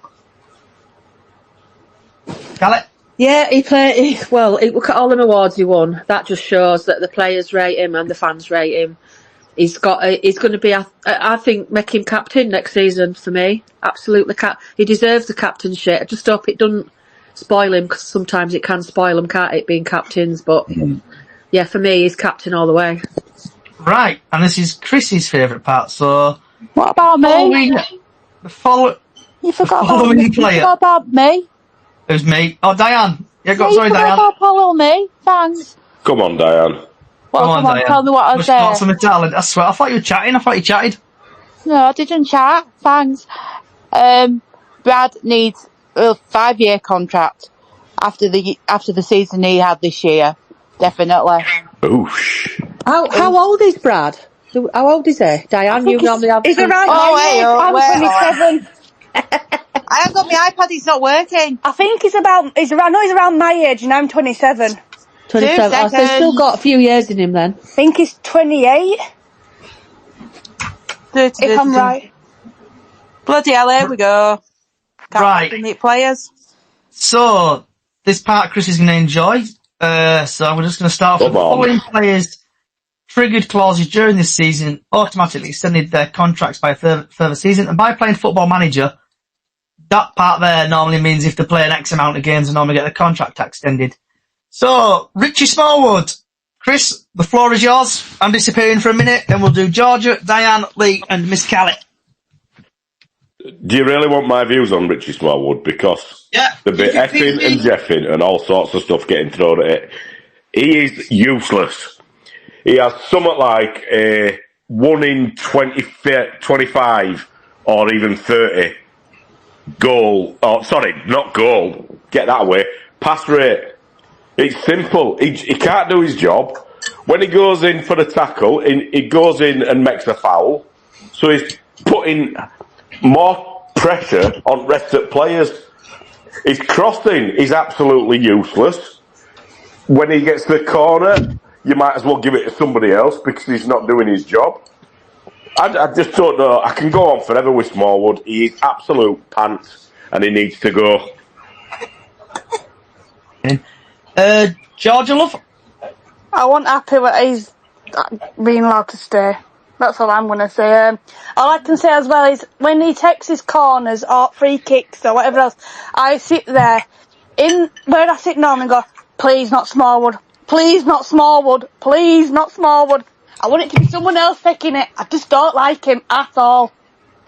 Speaker 7: Callett?
Speaker 12: Yeah, look at all them awards he won. That just shows that the players rate him and the fans rate him. He's going to be, I think, make him captain next season for me. Absolutely. He deserves the captainship. I just hope it doesn't spoil him, because sometimes it can spoil him, can't it, being captains? But, yeah, for me, he's captain all the way.
Speaker 7: Right, and this is Chrissy's favourite part, so...
Speaker 8: What about me?
Speaker 7: You
Speaker 8: forgot about me. You forgot about me.
Speaker 7: Who's me? Oh, Diane. Yeah,
Speaker 8: sorry,
Speaker 7: Diane.
Speaker 8: About Paul me. Thanks.
Speaker 11: Come on, Diane.
Speaker 8: Come on,
Speaker 7: Diane.
Speaker 8: tell me what I was there.
Speaker 7: Some talent. I swear, I thought you were chatting. I thought you chatted.
Speaker 8: No, I didn't chat. Thanks. Brad needs a 5-year contract after the season he had this year. Definitely.
Speaker 11: Oosh.
Speaker 12: How old is Brad? How old is he? Diane, you normally have...
Speaker 10: He's around
Speaker 8: I'm
Speaker 10: 27.
Speaker 8: I haven't got my iPad, it's not working.
Speaker 10: I think he's around my age, and I'm 27.
Speaker 12: 27. Oh, so he's still got a few years in him then.
Speaker 10: I think he's 28. If I'm right.
Speaker 8: Bloody hell, here we go.
Speaker 7: Right.
Speaker 8: Meet players.
Speaker 7: So, this part Chris is going to enjoy. So we're just going to start with the following players. Triggered clauses during this season automatically extended their contracts by a further season. And by playing Football Manager, that part there normally means if they play an X amount of games, they normally get the contract extended. So, Richie Smallwood. Chris, the floor is yours. I'm disappearing for a minute, then we'll do Georgia, Diane, Lee, and Miss Callett.
Speaker 11: Do you really want my views on Richie Smallwood? Because there'll be effing and jeffing and all sorts of stuff getting thrown at it. He is useless. He has something like a 1 in 25 or even 30 goal. Oh, sorry, not goal. Get that away. Pass rate. It's simple. He can't do his job. When he goes in for the tackle, he goes in and makes a foul. So he's putting more pressure on rest of players. His crossing is absolutely useless. When he gets to the corner, you might as well give it to somebody else because he's not doing his job. I just don't know. I can go on forever with Smallwood. He is absolute pants and he needs to go.
Speaker 7: Georgia Love?
Speaker 10: I wasn't happy that he's being allowed to stay. That's all I'm going to say. All I can say as well is when he takes his corners or free kicks or whatever else, I sit there in where I sit normally and go, please not Smallwood, please not Smallwood, please not Smallwood. I want it to be someone else taking it. I just don't like him at all.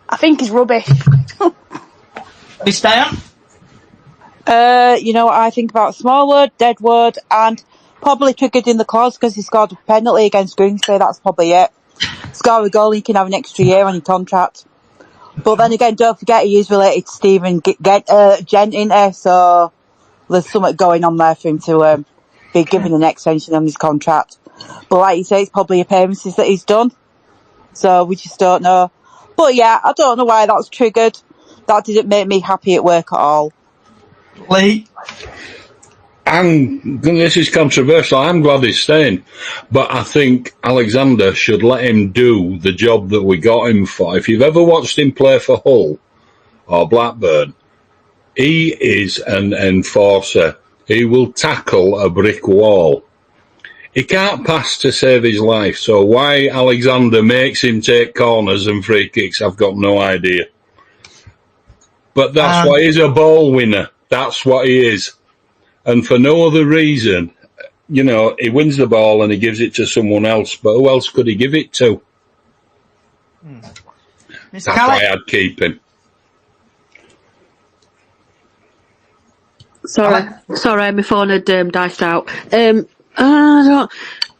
Speaker 10: I think he's rubbish.
Speaker 7: Miss Diane?
Speaker 8: You know what I think about Smallwood, Deadwood, and probably triggered in the clause because he scored a penalty against Grimsby. That's probably it. Score a goal, he can have an extra year on your contract. But then again, don't forget he is related to Stephen Gent, isn't he? So there's something going on there for him to be given an extension on his contract. But like you say, it's probably appearances that he's done. So we just don't know. But yeah, I don't know why that's triggered. That didn't make me happy at work at all.
Speaker 7: Lee?
Speaker 9: This is controversial. I'm glad he's staying. But I think Alexander should let him do the job that we got him for. If you've ever watched him play for Hull or Blackburn, he is an enforcer. He will tackle a brick wall. He can't pass to save his life. So why Alexander makes him take corners and free kicks, I've got no idea. But that's why he's a ball winner. That's what he is. And for no other reason, you know, he wins the ball and he gives it to someone else. But who else could he give it to? That's why I'd keep him.
Speaker 12: Sorry, my phone had diced out.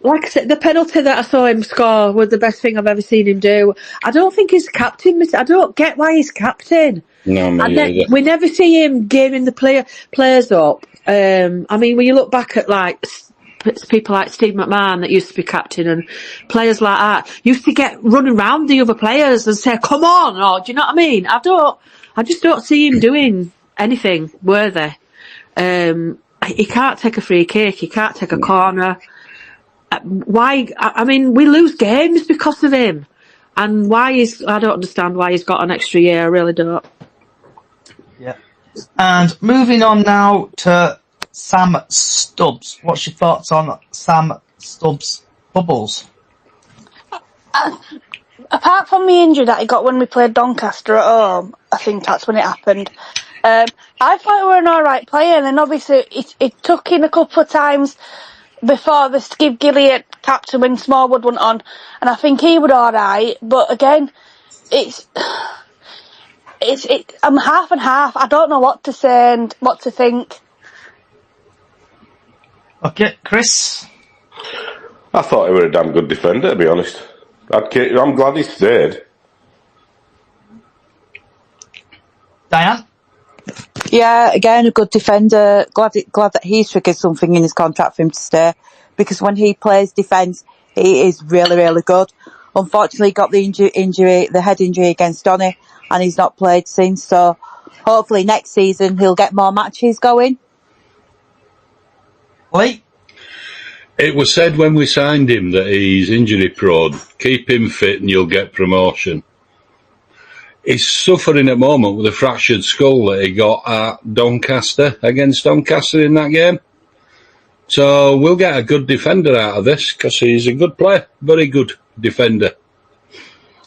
Speaker 12: Like I said, the penalty that I saw him score was the best thing I've ever seen him do. I don't think he's captain. I don't get why he's captain.
Speaker 9: No,
Speaker 12: we never see him gaming the players up. I mean, when you look back at like people like Steve McMahon that used to be captain and players like that used to get running around the other players and say, "Come on!" Or do you know what I mean? I just don't see him doing anything worthy. He can't take a free kick. He can't take a corner. Why? I mean, we lose games because of him. And I don't understand why he's got an extra year. I really don't.
Speaker 7: Yeah. And moving on now to Sam Stubbs. What's your thoughts on Sam Stubbs' bubbles?
Speaker 10: Apart from the injury that he got when we played Doncaster at home, I think that's when it happened. I thought he were an alright player, and then obviously it took in a couple of times before the Skip Gilliard captain when Smallwood went on, and I think he was alright, but again, I'm half and half. I don't know what to say and what to think.
Speaker 7: Okay, Chris?
Speaker 11: I thought he was a damn good defender, to be honest. I'm glad he stayed.
Speaker 7: Diane?
Speaker 8: Yeah, again, a good defender. Glad that he's triggered something in his contract for him to stay, because when he plays defence, he is really, really good. Unfortunately, he got the head injury against Donny, and he's not played since. So hopefully next season he'll get more matches going.
Speaker 7: Lee?
Speaker 9: It was said when we signed him that he's injury prone. Keep him fit and you'll get promotion. He's suffering at the moment with a fractured skull that he got at Doncaster, against Doncaster in that game. So we'll get a good defender out of this because he's a good player, very good defender.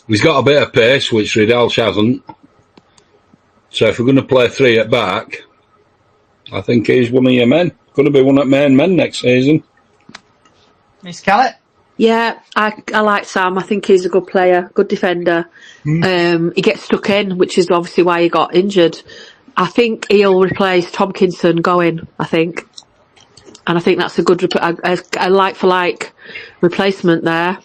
Speaker 9: He's got a bit of pace, which Ridalsh hasn't. So if we're going to play three at back, I think he's one of your men. Going to be one of main men next season.
Speaker 7: Miss Callett?
Speaker 12: Yeah, I like Sam. I think he's a good player, good defender. He gets stuck in, which is obviously why he got injured. I think he'll replace Tomkinson going, I think. And I think that's a good, a like-for-like replacement there.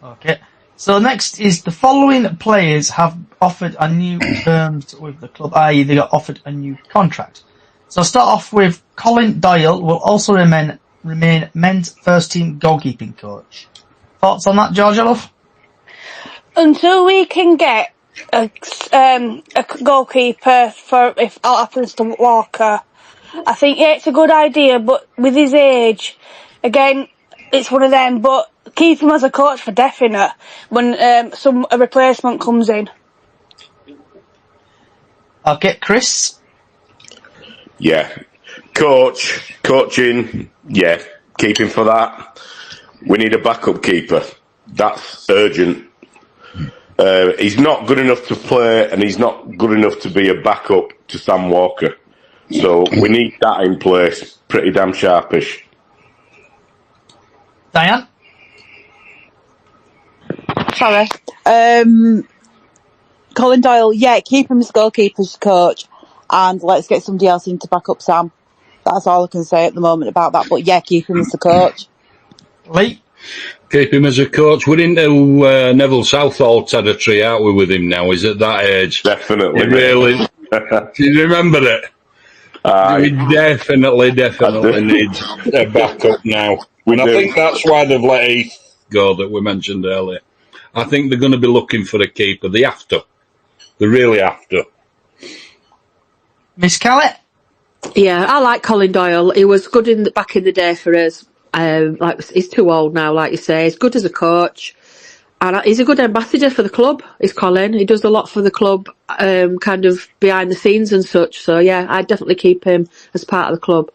Speaker 7: Okay. So next is the following players have offered a new terms with the club, i.e. they got offered a new contract. So I'll start off with Colin Doyle will also remain men's first team goalkeeping coach. Thoughts on that, Georgia Love?
Speaker 10: Until we can get a goalkeeper for if it happens to Walker, I think it's a good idea, but with his age, again, it's one of them, but keep him as a coach for definite when a replacement comes in.
Speaker 7: Okay, Chris?
Speaker 11: Yeah. Coaching, yeah, keep him for that. We need a backup keeper. That's urgent. He's not good enough to play, and he's not good enough to be a backup to Sam Walker. So we need that in place pretty damn sharpish.
Speaker 7: Diane?
Speaker 8: Sorry. Colin Doyle, yeah, keep him as goalkeeper's coach, and let's get somebody else in to back up Sam. That's all I can say at the moment about that, but yeah, keep him as the coach.
Speaker 7: Lee?
Speaker 9: Keep him as a coach. We're into Neville Southall territory, aren't we, with him now? He's at that age.
Speaker 11: Definitely.
Speaker 9: Really? Do you remember it? We definitely need a backup now. I think that's why they've let Heath go, that we mentioned earlier. I think they're going to be looking for a keeper. They have to. They really have to.
Speaker 7: Miss Callett?
Speaker 12: Yeah, I like Colin Doyle. He was good back in the day for us. He's too old now, like you say. He's good as a coach. And he's a good ambassador for the club, is Colin. He does a lot for the club, kind of behind the scenes and such. So, yeah, I'd definitely keep him as part of the club.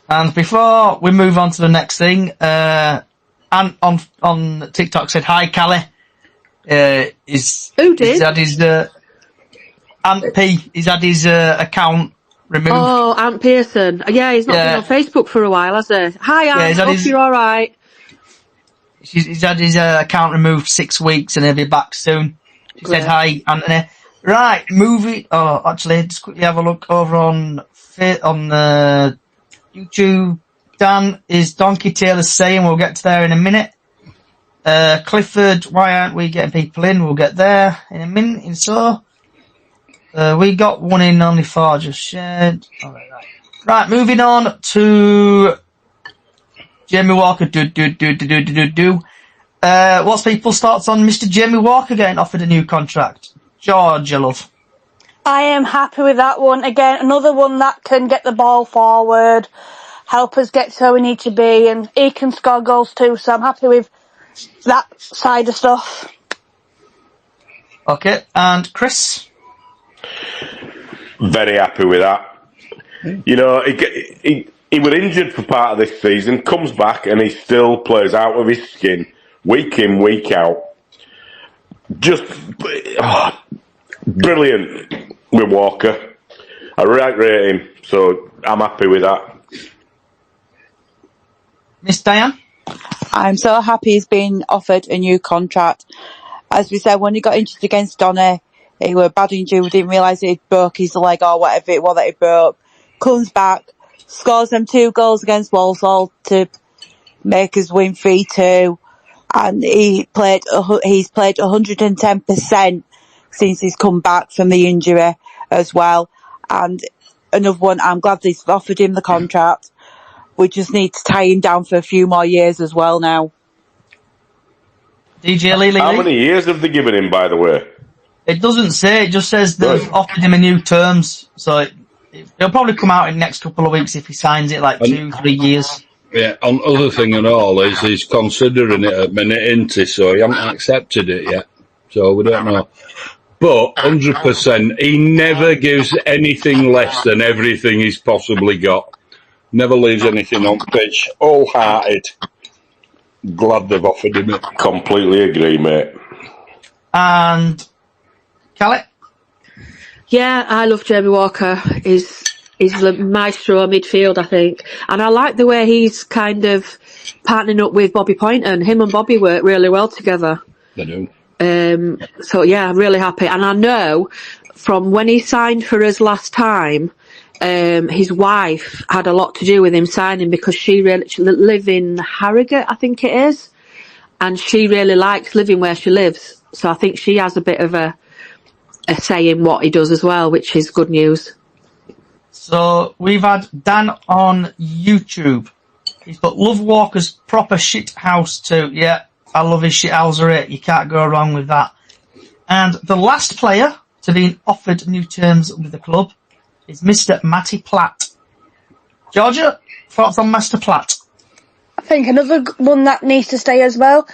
Speaker 7: And before we move on to the next thing, Ant on TikTok said, "Hi, Callie."
Speaker 12: Who did?
Speaker 7: He's had his, Ant P, he's had his account removed.
Speaker 12: Oh, Ant Pearson. Yeah, he's not been on Facebook for a while, has he? Hi, Ant. Hope you're all right.
Speaker 7: He's had his account removed 6 weeks and he'll be back soon. She said, "Hi, Anthony." Right, movie. Oh, actually, just quickly have a look over on YouTube. Dan is Donkey Taylor saying we'll get to there in a minute. Clifford, why aren't we getting people in? We'll get there in a minute and so. We got one in only 4 just shared. Right, moving on to Jamie Walker. What's people's thoughts on Mr. Jamie Walker getting offered a new contract? Georgia Love.
Speaker 10: I am happy with that one. Again, another one that can get the ball forward, help us get to where we need to be, and he can score goals too, so I'm happy with that side of stuff.
Speaker 7: Okay, and Chris?
Speaker 11: Very happy with that. You know, he was injured for part of this season, comes back and he still plays out of his skin, week in, week out. Just brilliant with Walker. I rate him, so I'm happy with that.
Speaker 7: Miss Diane?
Speaker 8: I'm so happy he's been offered a new contract. As we said, when he got injured against Donny, he was bad injury. We didn't realise he'd broke his leg or whatever it was that he broke. Comes back, scores them 2 goals against Walsall to make us win 3-2. And he's played 110% since he's come back from the injury as well. And another one, I'm glad they've offered him the contract. We just need to tie him down for a few more years as well now.
Speaker 7: DJ Lee.
Speaker 11: How many years have they given him, by the way?
Speaker 7: It doesn't say, it just says they've offered him a new terms. So it'll probably come out in the next couple of weeks if he signs it, like 2-3 years.
Speaker 9: Yeah, and other thing and all is he's considering it at minute, isn't he? So he hasn't accepted it yet. So we don't know. But 100%, he never gives anything less than everything he's possibly got. Never leaves anything on pitch. Wholehearted. Glad they've offered him it.
Speaker 11: Completely agree, mate.
Speaker 7: And Callie?
Speaker 12: Yeah, I love Jamie Walker. He's the maestro midfield, I think. And I like the way he's kind of partnering up with Bobby Poynton. Him and Bobby work really well together.
Speaker 9: They do.
Speaker 12: So yeah, I'm really happy. And I know from when he signed for us last time, his wife had a lot to do with him signing because she lives in Harrogate, I think it is. and she really likes living where she lives. So I think she has a bit of a say in what he does as well, which is good news.
Speaker 7: So we've had Dan on YouTube. He's got Love Walker's proper shit house too. Yeah, I love his shit housery. You can't go wrong with that. And the last player to be offered new terms with the club is Mr. Matty Platt. Georgia, thoughts on Mr. Platt?
Speaker 10: I think another one that needs to stay as well.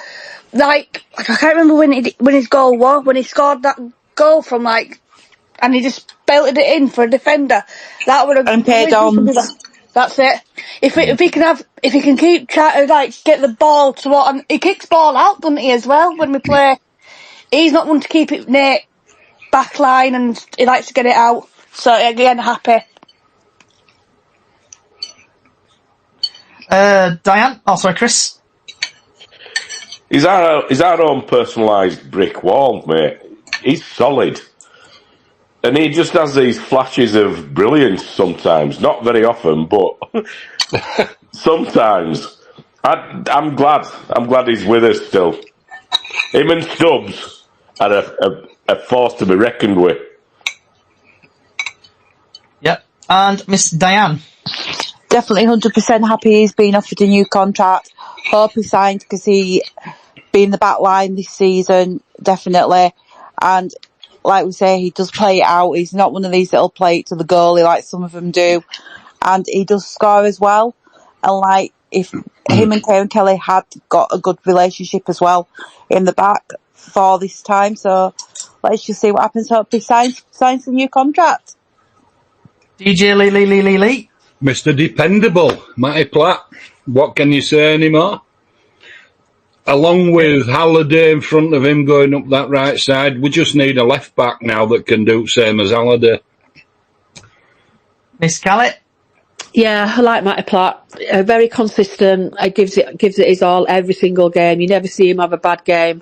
Speaker 10: Like, I can't remember when his goal was, when he scored that goal from and he just belted it in for a defender. That would have
Speaker 8: and paid on.
Speaker 10: That's it. If he can keep trying to get the ball to what, and he kicks ball out, doesn't he, as well when we play. He's not one to keep it near back line, and he likes to get it out. So again, happy.
Speaker 7: Diane? Oh, sorry, Chris.
Speaker 11: He's our own personalised brick wall, mate. He's solid. And he just has these flashes of brilliance sometimes. Not very often, but sometimes. I'm glad he's with us still. Him and Stubbs are a force to be reckoned with.
Speaker 7: Yep. And Miss Diane?
Speaker 8: Definitely 100% happy he's been offered a new contract. Hope he signed because he be in the back line this season, definitely. And like we say, he does play it out. He's not one of these that'll play it to the goalie like some of them do. And he does score as well. And if him and Kieran Kelly had got a good relationship as well in the back for this time. So let's just see what happens. Hope he signs a new contract.
Speaker 7: DJ Lee.
Speaker 9: Mr. Dependable, Matty Platt. What can you say anymore? Along with Halliday in front of him going up that right side, we just need a left back now that can do the same as Halliday.
Speaker 7: Miss Callett?
Speaker 12: Yeah, I like Matty Platt. Very consistent. He gives it his all every single game. You never see him have a bad game.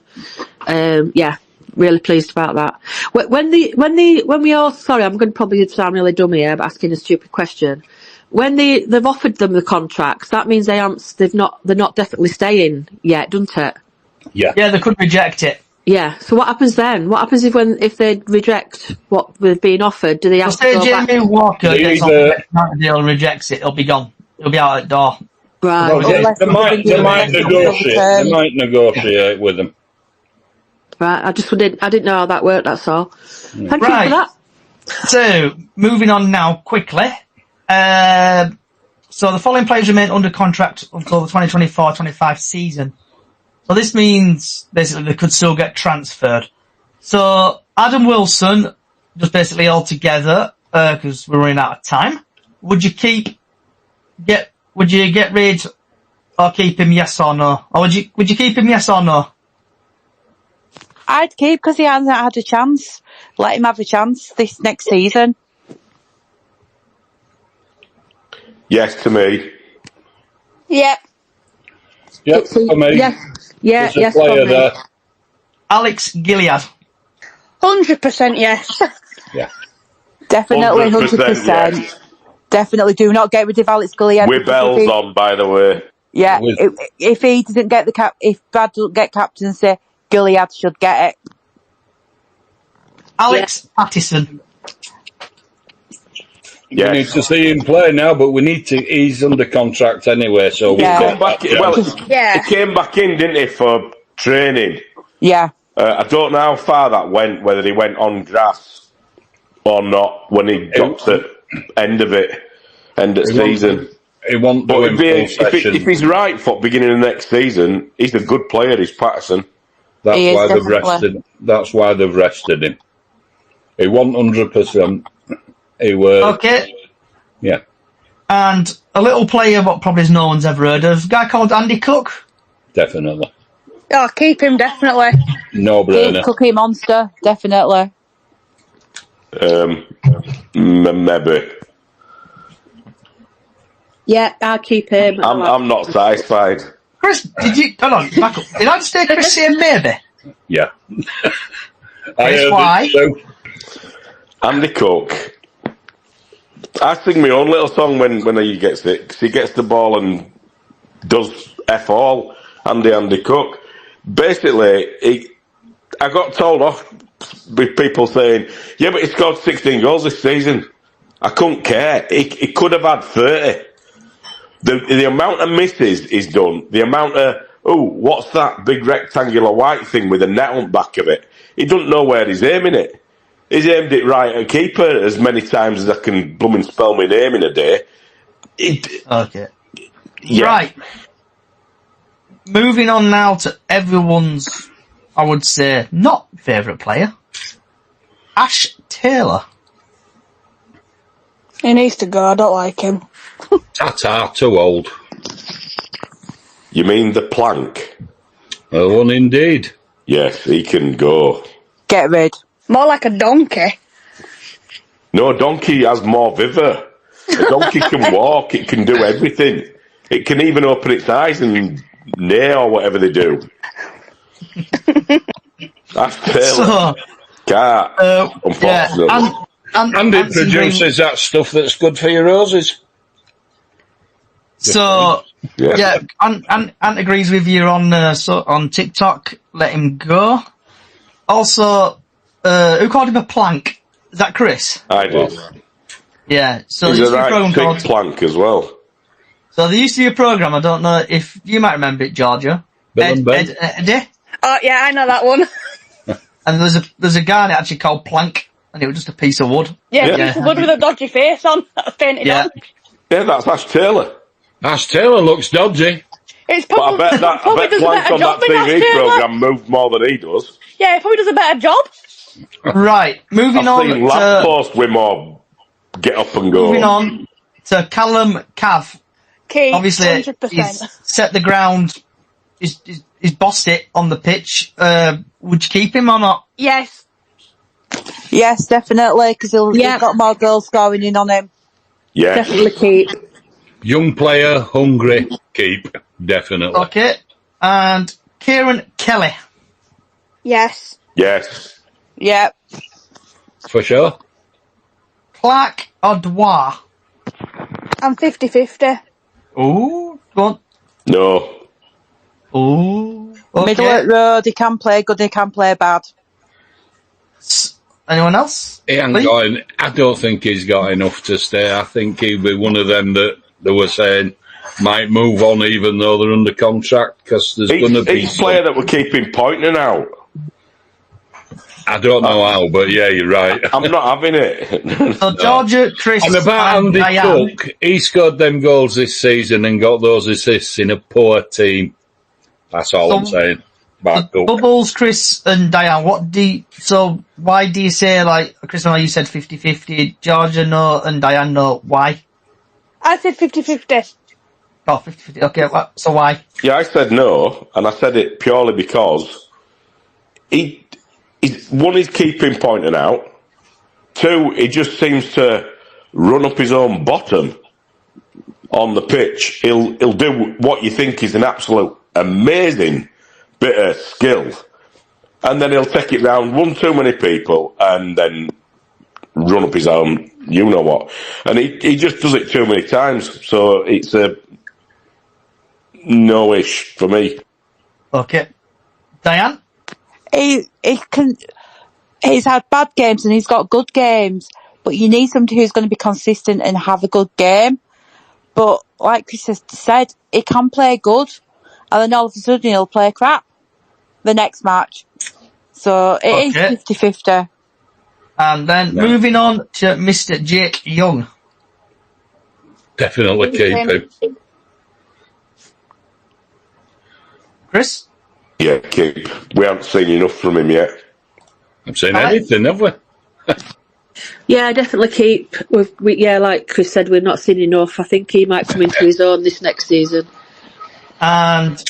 Speaker 12: Yeah, really pleased about that. When we all, sorry, I'm going to probably sound really dumb here, but asking a stupid question. When they've offered them the contracts, that means they're not definitely staying yet, doesn't it?
Speaker 9: Yeah.
Speaker 7: Yeah, they could reject it.
Speaker 12: Yeah. So what happens then? What happens if they reject what they've been offered? Do they have to go back?
Speaker 7: Jamie Walker gets offered the deal and rejects it, he'll be gone. He'll be out at the door.
Speaker 12: Right.
Speaker 9: Well, they might negotiate. They might negotiate with them.
Speaker 12: Right. I didn't know how that worked. That's all. Thank you for that.
Speaker 7: So moving on now quickly. So the following players remain under contract until the 2024-25 season. So this means basically they could still get transferred. So Adam Wilson, just basically all together, because we're running out of time. Would you get rid or keep him? Yes or no? Or would you keep him? Yes or no?
Speaker 8: I'd keep because he hasn't had a chance. Let him have a chance this next season.
Speaker 11: Yes to me.
Speaker 10: Yep.
Speaker 9: Yep, for me.
Speaker 12: Yes,
Speaker 9: yes for me. There.
Speaker 7: Alex Gilead.
Speaker 10: 100% yes.
Speaker 9: Yeah.
Speaker 8: Definitely 100%. Yes. Definitely do not get rid of Alex Gilead.
Speaker 11: With bells on, by the way.
Speaker 8: Yeah, if he doesn't get if Brad doesn't get captaincy, Gilead should get it.
Speaker 7: Alex Pattison.
Speaker 11: Yes.
Speaker 9: We need to see him play now, but he's under contract anyway, so
Speaker 11: he came back in, didn't he, for training?
Speaker 8: Yeah.
Speaker 11: I don't know how far that went, whether he went on grass or not when he got to end of season.
Speaker 9: He won't do him full session.
Speaker 11: If he's right for beginning of next season, he's a good player, he's Patterson.
Speaker 9: That's why they've rested him. He won 100%. He was
Speaker 7: okay.
Speaker 9: Yeah.
Speaker 7: And a little player what probably no one's ever heard of, a guy called Andy Cook.
Speaker 9: Definitely.
Speaker 10: Oh, keep him, definitely.
Speaker 9: No brainer.
Speaker 8: Cookie Monster, definitely.
Speaker 11: Maybe.
Speaker 12: Yeah, I'll keep him.
Speaker 11: I'm not satisfied.
Speaker 7: Chris, hold on, back up. Did I just say Chris saying maybe?
Speaker 9: Yeah.
Speaker 7: Chris, why?
Speaker 11: Andy Cook. I sing my own little song when he gets it, 'cause he gets the ball and does F all. Andy Cook. basically, I got told off with people saying, yeah, but he scored 16 goals this season. I couldn't care. He could have had 30. The amount of misses he's done, the amount of, what's that big rectangular white thing with a net on the back of it? He doesn't know where he's aiming it. He's aimed it right at keeper as many times as I can blooming spell my name in a day.
Speaker 7: Okay.
Speaker 11: Yeah.
Speaker 7: Right. Moving on now to everyone's, I would say, not favourite player. Ash Taylor.
Speaker 10: He needs to go. I don't like him.
Speaker 9: Ta-ta, too old.
Speaker 11: You mean the plank?
Speaker 9: Well, one indeed.
Speaker 11: Yes, he can go.
Speaker 8: Get rid.
Speaker 10: More like a donkey.
Speaker 11: No, donkey has more vigour. A donkey can walk, it can do everything. It can even open its eyes and neigh or whatever they do. That's Taylor. Can't, unfortunately.
Speaker 7: Yeah,
Speaker 9: and it produces that stuff that's good for your roses.
Speaker 7: So, Ant agrees with you on TikTok. Let him go. Also, who called him a plank? Is that Chris?
Speaker 11: I did.
Speaker 7: Yeah. So
Speaker 11: he's
Speaker 7: there's
Speaker 11: a right
Speaker 7: program
Speaker 11: big
Speaker 7: called
Speaker 11: plank as well.
Speaker 7: So there used to be a program. I don't know if you might remember it, Georgia. Eddie.
Speaker 10: Oh yeah, I know that one.
Speaker 7: And there's a guy that actually called Plank, and it was just a piece of wood.
Speaker 10: Yeah, piece of wood with a dodgy face on, painted on.
Speaker 11: Yeah, that's Ash Taylor.
Speaker 9: Ash Taylor looks dodgy.
Speaker 10: It's
Speaker 11: But
Speaker 10: probably,
Speaker 11: I bet
Speaker 10: probably does a
Speaker 11: Plank
Speaker 10: better
Speaker 11: on
Speaker 10: job
Speaker 11: that
Speaker 10: than Ash
Speaker 11: TV
Speaker 10: Taylor.
Speaker 11: programme moved more than he does.
Speaker 10: Yeah, he probably does a better job.
Speaker 7: Right, moving
Speaker 11: I've
Speaker 7: on
Speaker 11: seen last post with more get up and go.
Speaker 7: Moving on to Callum Cav.
Speaker 10: Key,
Speaker 7: Obviously,
Speaker 10: 100%.
Speaker 7: he's set the ground. He's bossed it on the pitch. Would you keep him or not?
Speaker 10: Yes.
Speaker 8: Yes, definitely, because he's got more goals scoring in on him.
Speaker 11: Yeah.
Speaker 12: Definitely keep.
Speaker 9: Young player, hungry, keep. Definitely.
Speaker 7: Okay. And Kieran Kelly.
Speaker 10: Yes.
Speaker 11: Yes.
Speaker 8: Yep.
Speaker 9: For sure.
Speaker 7: Clark Odwa.
Speaker 10: I'm 50-50.
Speaker 7: Ooh, go on.
Speaker 11: No.
Speaker 7: Ooh. Okay.
Speaker 8: Middle at road, he can play good, he can play bad.
Speaker 7: Anyone else?
Speaker 9: He ain't got. I don't think he's got enough to stay. I think he'd be one of them that they were saying might move on even though they're under contract because there's going to be
Speaker 11: each player that we're keeping pointing out.
Speaker 9: I don't know how, but yeah, you're right.
Speaker 11: I'm not having it.
Speaker 7: So Georgia, Chris,
Speaker 9: and about Andy
Speaker 7: Diane.
Speaker 9: Cook, he scored them goals this season and got those assists in a poor team. That's all I'm saying. About Cook.
Speaker 7: Bubbles, Chris and Diane, so why do you say, like, Chris and I, you said 50-50, Georgia no, and Diane no, why?
Speaker 10: I said 50-50.
Speaker 7: Oh, 50-50, okay, so why?
Speaker 11: Yeah, I said no, and I said it purely because one, he's keeping pointing out. Two, he just seems to run up his own bottom on the pitch. He'll do what you think is an absolute amazing bit of skill, and then he'll take it round one too many people and then run up his own you know what. And he just does it too many times, so it's a no-ish for me.
Speaker 7: Okay. Diane?
Speaker 8: He's had bad games and he's got good games, but you need somebody who's going to be consistent and have a good game. But like Chris has said, he can play good, and then all of a sudden he'll play crap the next match. So it is 50-50.
Speaker 7: And then moving on to Mr. Jake Young.
Speaker 9: Definitely keep him.
Speaker 7: Chris?
Speaker 11: Yeah, keep. We haven't seen enough from him yet.
Speaker 9: I've seen anything, have we?
Speaker 12: Yeah, definitely keep. Like Chris said, we've not seen enough. I think he might come into his own this next season.
Speaker 7: And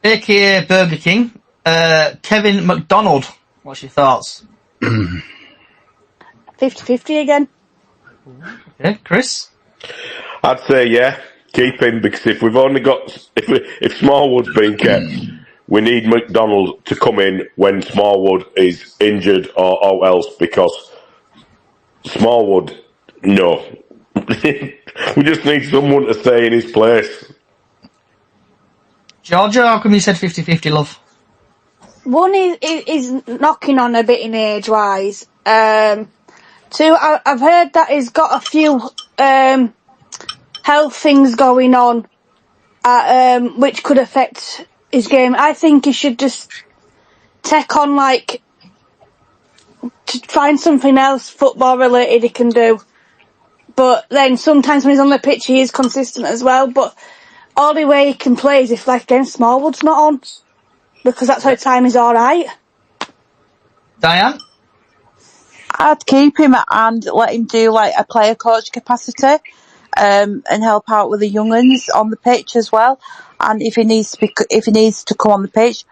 Speaker 7: AKA Burger King, Kevin McDonald. What's your thoughts?
Speaker 10: 50-50 again.
Speaker 7: Okay, Chris?
Speaker 11: I'd say yeah, keep him, because if we've only got if Smallwood's been kept, we need McDonald to come in when Smallwood is injured or else, because Smallwood, no. We just need someone to stay in his place.
Speaker 7: Georgia, how come you said 50-50, love?
Speaker 10: One is knocking on a bit in age-wise. Two, I've heard that he's got a few health things going on, which could affect his game. I think he should just take on, like, to find something else football-related he can do. But then sometimes when he's on the pitch, he is consistent as well. But all the way he can play is if, like, against Smallwood's not on. Because that's how time is alright.
Speaker 7: Diane?
Speaker 8: I'd keep him and let him do like a player coach capacity, and help out with the young uns on the pitch as well. And if he needs to come on the pitch,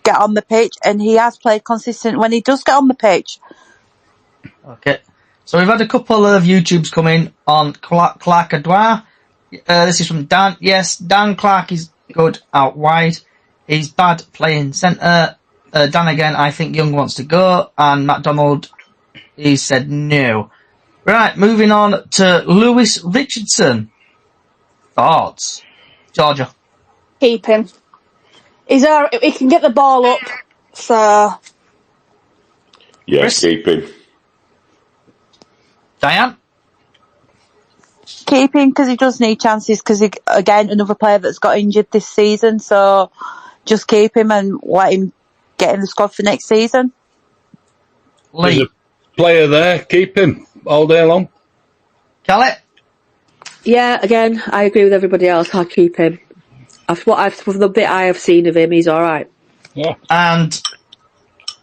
Speaker 8: get on the pitch. And he has played consistent when he does get on the pitch.
Speaker 7: Okay. So we've had a couple of YouTubes come in on Clark Adwar. This is from Dan. Yes, Dan Clark is good out wide. He's bad playing centre. Dan again, I think Young wants to go. And MacDonald, he said no. Right, moving on to Lewis Richardson. Thoughts? Georgia?
Speaker 10: Keep him. He can get the ball up, so...
Speaker 11: Yeah,
Speaker 7: Chris?
Speaker 11: keep him.
Speaker 7: Diane?
Speaker 8: Keep him because he does need chances because, again, another player that's got injured this season. So just keep him and let him get in the squad for next season.
Speaker 9: There's a player there. Keep him all day long.
Speaker 7: Kelly?
Speaker 12: Yeah, again, I agree with everybody else. I'll keep him. From the bit I have seen of him, he's all right.
Speaker 9: Yeah.
Speaker 7: And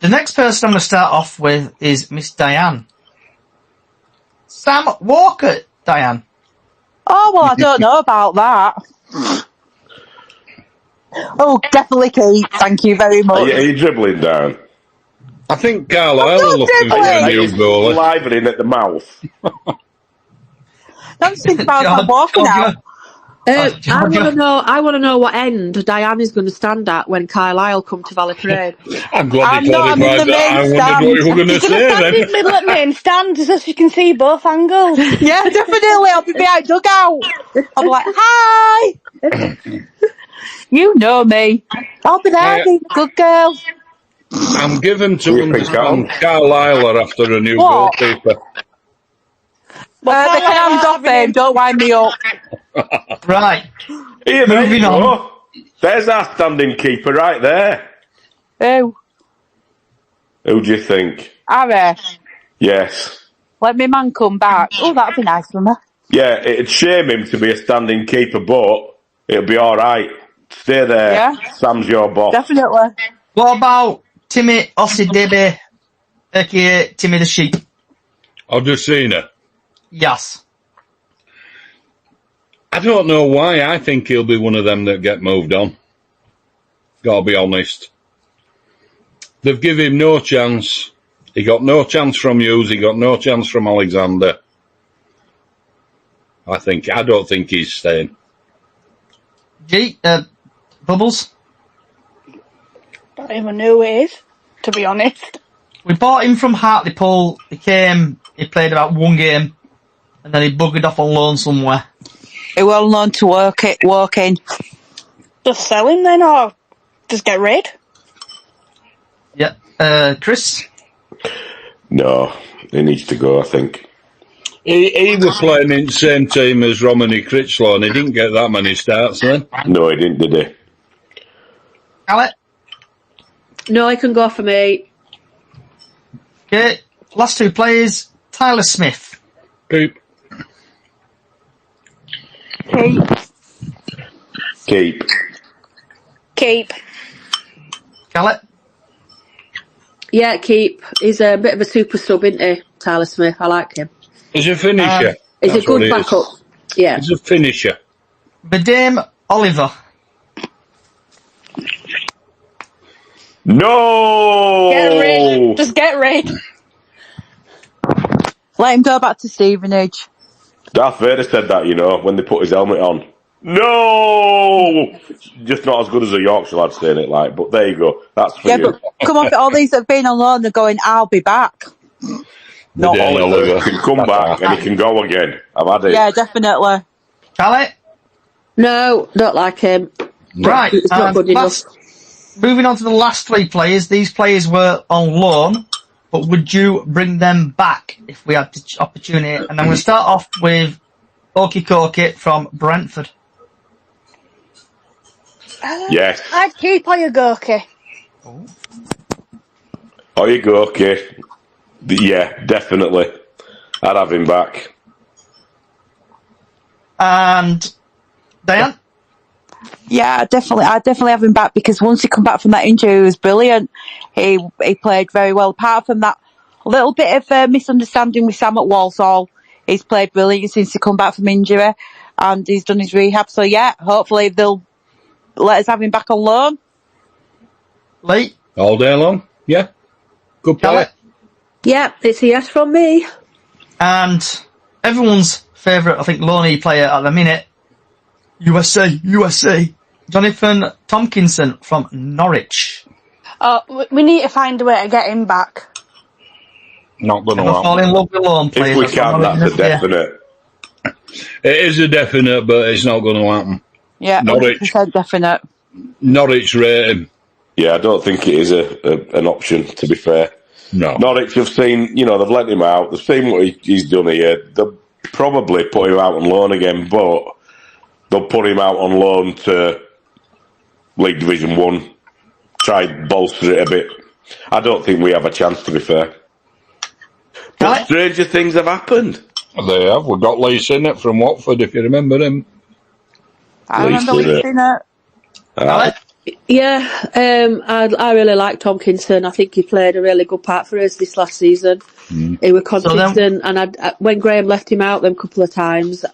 Speaker 7: the next person I'm going to start off with is Miss Diane. Sam Walker, Diane.
Speaker 8: Oh, well, I don't know about that. Oh, definitely keep. Thank you very much.
Speaker 11: Are you dribbling down?
Speaker 9: I think Carlisle are looking for a new goalie.
Speaker 11: Livening at the mouth.
Speaker 8: Don't think about Sam Walker now.
Speaker 12: I want to know what end Diane is going to stand at when Carlisle come to Valley Parade.
Speaker 9: I'm glad you
Speaker 8: I'm in the
Speaker 9: clarified that. I
Speaker 8: main
Speaker 9: wondered what you were going to
Speaker 10: She's
Speaker 9: say
Speaker 10: going to stand in
Speaker 9: then.
Speaker 10: the middle at main stand so she can see both angles.
Speaker 8: Yeah, definitely. I'll be behind dugout. I'll be like, hi. You know me. I'll be there, being a good girl.
Speaker 9: I'm given to understand Carlisle are after a new
Speaker 8: What?
Speaker 9: goalkeeper.
Speaker 8: They can hand off him. Don't wind me up.
Speaker 7: Right.
Speaker 11: Here, there
Speaker 7: Moving
Speaker 11: you
Speaker 7: on.
Speaker 11: go. There's our standing keeper right there.
Speaker 8: Who?
Speaker 11: Who do you think?
Speaker 8: Harry.
Speaker 11: Yes.
Speaker 8: Let me man come back. Oh, that'd be nice for me.
Speaker 11: Yeah, it'd shame him to be a standing keeper, but it'll be all right. Stay there.
Speaker 8: Yeah.
Speaker 11: Sam's your boss.
Speaker 8: Definitely.
Speaker 7: What about Timmy Osidebe, aka Timmy the Sheep?
Speaker 9: I've just seen her.
Speaker 7: Yes.
Speaker 9: I don't know why. I think he'll be one of them that get moved on. Gotta be honest. They've given him no chance. He got no chance from Hughes. He got no chance from Alexander. I don't think he's staying.
Speaker 7: Bubbles?
Speaker 10: Don't even know who it is, to be honest.
Speaker 7: We bought him from Hartlepool. He played about one game, and then he buggered off on loan somewhere.
Speaker 8: He will learn to work in.
Speaker 10: Just sell him then, or just get rid?
Speaker 7: Yeah. Chris?
Speaker 11: No, he needs to go, I think.
Speaker 9: He was playing in the same team as Romany Critchlow, and he didn't get that many starts then.
Speaker 11: No, he didn't, did he?
Speaker 7: Alec?
Speaker 12: No, he can go for me.
Speaker 7: Okay. Last two players. Tyler Smith.
Speaker 9: Keep.
Speaker 11: Keep.
Speaker 10: Keep.
Speaker 7: Caleb?
Speaker 12: Yeah, keep. He's a bit of a super sub, isn't he, Tyler Smith? I like him.
Speaker 9: He's a finisher.
Speaker 12: He's a good backup. Yeah.
Speaker 9: He's a finisher.
Speaker 7: Badame Oliver.
Speaker 11: No!
Speaker 10: Get rid. Just get rid.
Speaker 8: Let him go back to Stevenage.
Speaker 11: Darth Vader said that, when they put his helmet on. No! Just not as good as a Yorkshire lad saying it like, but there you go. That's for you.
Speaker 8: But come on, all these that have been on loan, they're going, I'll be back.
Speaker 11: Not Oliver can come back and he can go again. I've had it.
Speaker 8: Yeah, definitely.
Speaker 7: Callie?
Speaker 12: No, don't like him.
Speaker 7: Right.
Speaker 12: It's not good enough.
Speaker 7: Moving on to the last three players. These players were on loan, but would you bring them back if we had the opportunity? And I'm going to start off with Okie Koki from Brentford.
Speaker 11: Yes.
Speaker 10: I'd keep Oyagorki.
Speaker 11: Oyagorki. Yeah, definitely. I'd have him back.
Speaker 7: And Diane?
Speaker 8: Yeah, I'd definitely have him back, because once he come back from that injury, he was brilliant. He played very well. Apart from that little bit of misunderstanding with Sam at Walsall, he's played brilliant since he come back from injury, and he's done his rehab. So yeah, hopefully they'll let us have him back on loan.
Speaker 7: Lee?
Speaker 9: All day long. Yeah. Good player.
Speaker 12: Yeah, it's a yes from me.
Speaker 7: And everyone's favourite, I think, loanee player at the minute, USA, Jonathan Tompkinson from Norwich.
Speaker 10: We need to find a way to get him back.
Speaker 9: Not going to
Speaker 7: Never fall in love with loan
Speaker 11: If
Speaker 7: players.
Speaker 11: we can, that's a definite.
Speaker 9: It is a definite, but it's not going to happen.
Speaker 8: Yeah,
Speaker 9: Norwich.
Speaker 8: 100% definite.
Speaker 9: Norwich rate him.
Speaker 11: Yeah, I don't think it is an option, to be fair.
Speaker 9: No.
Speaker 11: Norwich have seen, they've let him out. They've seen what he's done here. They'll probably put him out on loan again, but they'll put him out on loan to League Division 1, try and bolster it a bit. I don't think we have a chance, to be fair. But stranger things have happened.
Speaker 9: They have. We've got Lee Sinnott from Watford, if you remember him.
Speaker 8: I remember Lee Sinnott.
Speaker 12: Yeah, I really like Tompkinson. I think he played a really good part for us this last season. He was consistent, and when Graham left him out them couple of times,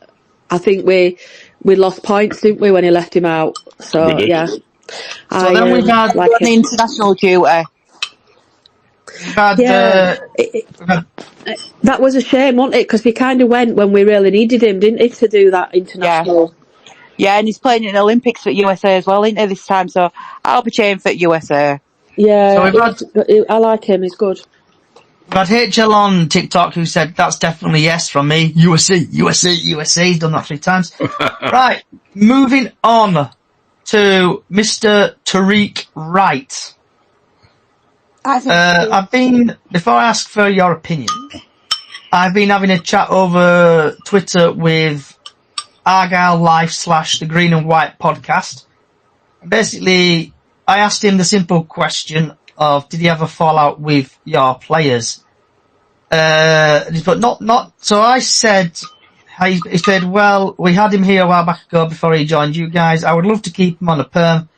Speaker 12: I think we lost points, didn't we, when he left him out? So yeah.
Speaker 7: So then we've had
Speaker 8: the international duty.
Speaker 12: That was a shame, wasn't it? Because he kind of went when we really needed him, didn't he, to do that international?
Speaker 8: Yeah, and he's playing in the Olympics for USA as well, isn't he, this time? So I'll be cheering for USA.
Speaker 12: Yeah, I like him. He's good.
Speaker 7: We've had HL on TikTok who said, that's definitely yes from me. USA. He's done that 3 times. Right, moving on to Mr. Tariq Wright. Before I ask for your opinion, I've been having a chat over Twitter with Argyle Life / the Green and White podcast. Basically, I asked him the simple question of, did he have a fallout with your players? But not. So I said, he said, well, we had him here a while back ago before he joined you guys. I would love to keep him on a perm.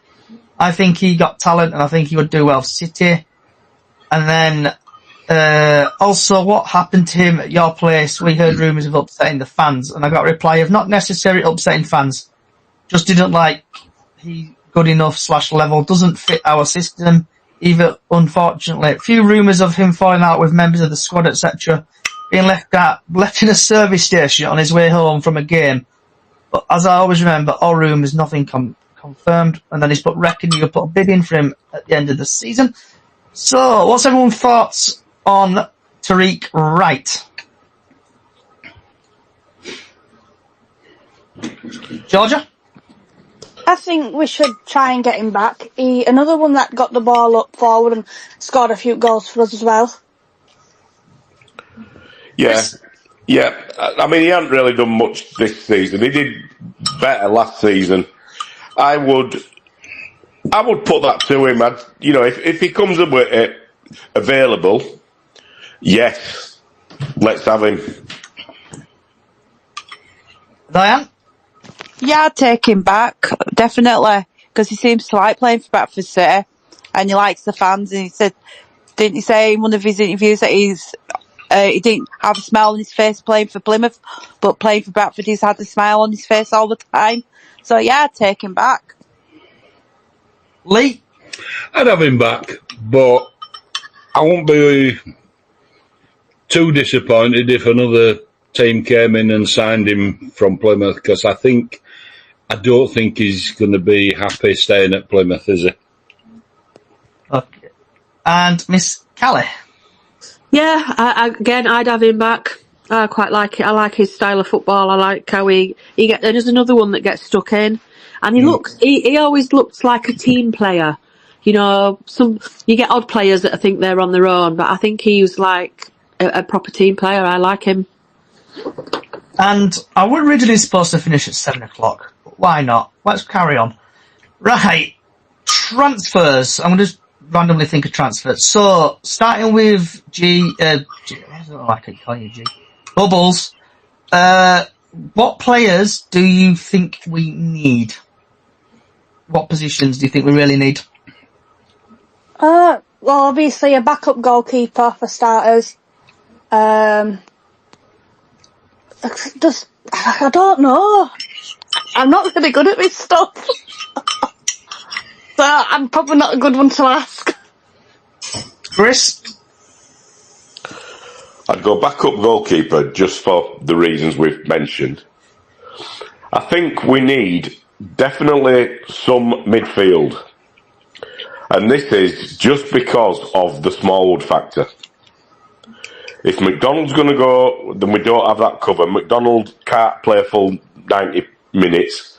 Speaker 7: I think he got talent, and I think he would do well for City. And then, also, what happened to him at your place? We heard rumours of upsetting the fans, and I got a reply of not necessarily upsetting fans, just didn't like he good enough / level, doesn't fit our system either, unfortunately. A few rumours of him falling out with members of the squad, etc., being left in a service station on his way home from a game. But as I always remember, all rumours, nothing confirmed. And then he's reckon you put a bid in for him at the end of the season. So, what's everyone's thoughts on Tariq Wright? Georgia?
Speaker 10: I think we should try and get him back. Another one that got the ball up forward and scored a few goals for us as well.
Speaker 11: Yeah. I mean, he hadn't really done much this season. He did better last season. I would put that to him. If he comes available, yes, let's have him.
Speaker 7: Diane?
Speaker 8: Yeah, I'd take him back, definitely, because he seems to like playing for Bradford City, and he likes the fans. And didn't he say in one of his interviews that he didn't have a smile on his face playing for Plymouth, but playing for Bradford, he's had a smile on his face all the time. So yeah, I'd take him back.
Speaker 7: Lee?
Speaker 9: I'd have him back, but I won't be too disappointed if another team came in and signed him from Plymouth, because I don't think he's going to be happy staying at Plymouth, is he?
Speaker 7: Okay. And Miss Callie?
Speaker 12: Yeah, I'd have him back. I quite like it. I like his style of football. I like how he gets. There's another one that gets stuck in. And he always looks like a team player. You know, you get odd players that think they're on their own, but I think he was like a proper team player. I like him.
Speaker 7: And I wasn't originally supposed to finish at 7 o'clock. But why not? Let's carry on. Right. Transfers. I'm going to just randomly think of transfers. So, starting with G, I don't know why I keep calling you G. Bubbles. What players do you think we need? What positions do you think we really need?
Speaker 10: Well, obviously a backup goalkeeper for starters. I don't know. I'm not really good at this stuff. So I'm probably not a good one to ask.
Speaker 7: Chris?
Speaker 11: I'd go backup goalkeeper just for the reasons we've mentioned. I think we need definitely some midfield. And this is just because of the Smallwood factor. If McDonald's going to go, then we don't have that cover. McDonald can't play a full 90 minutes.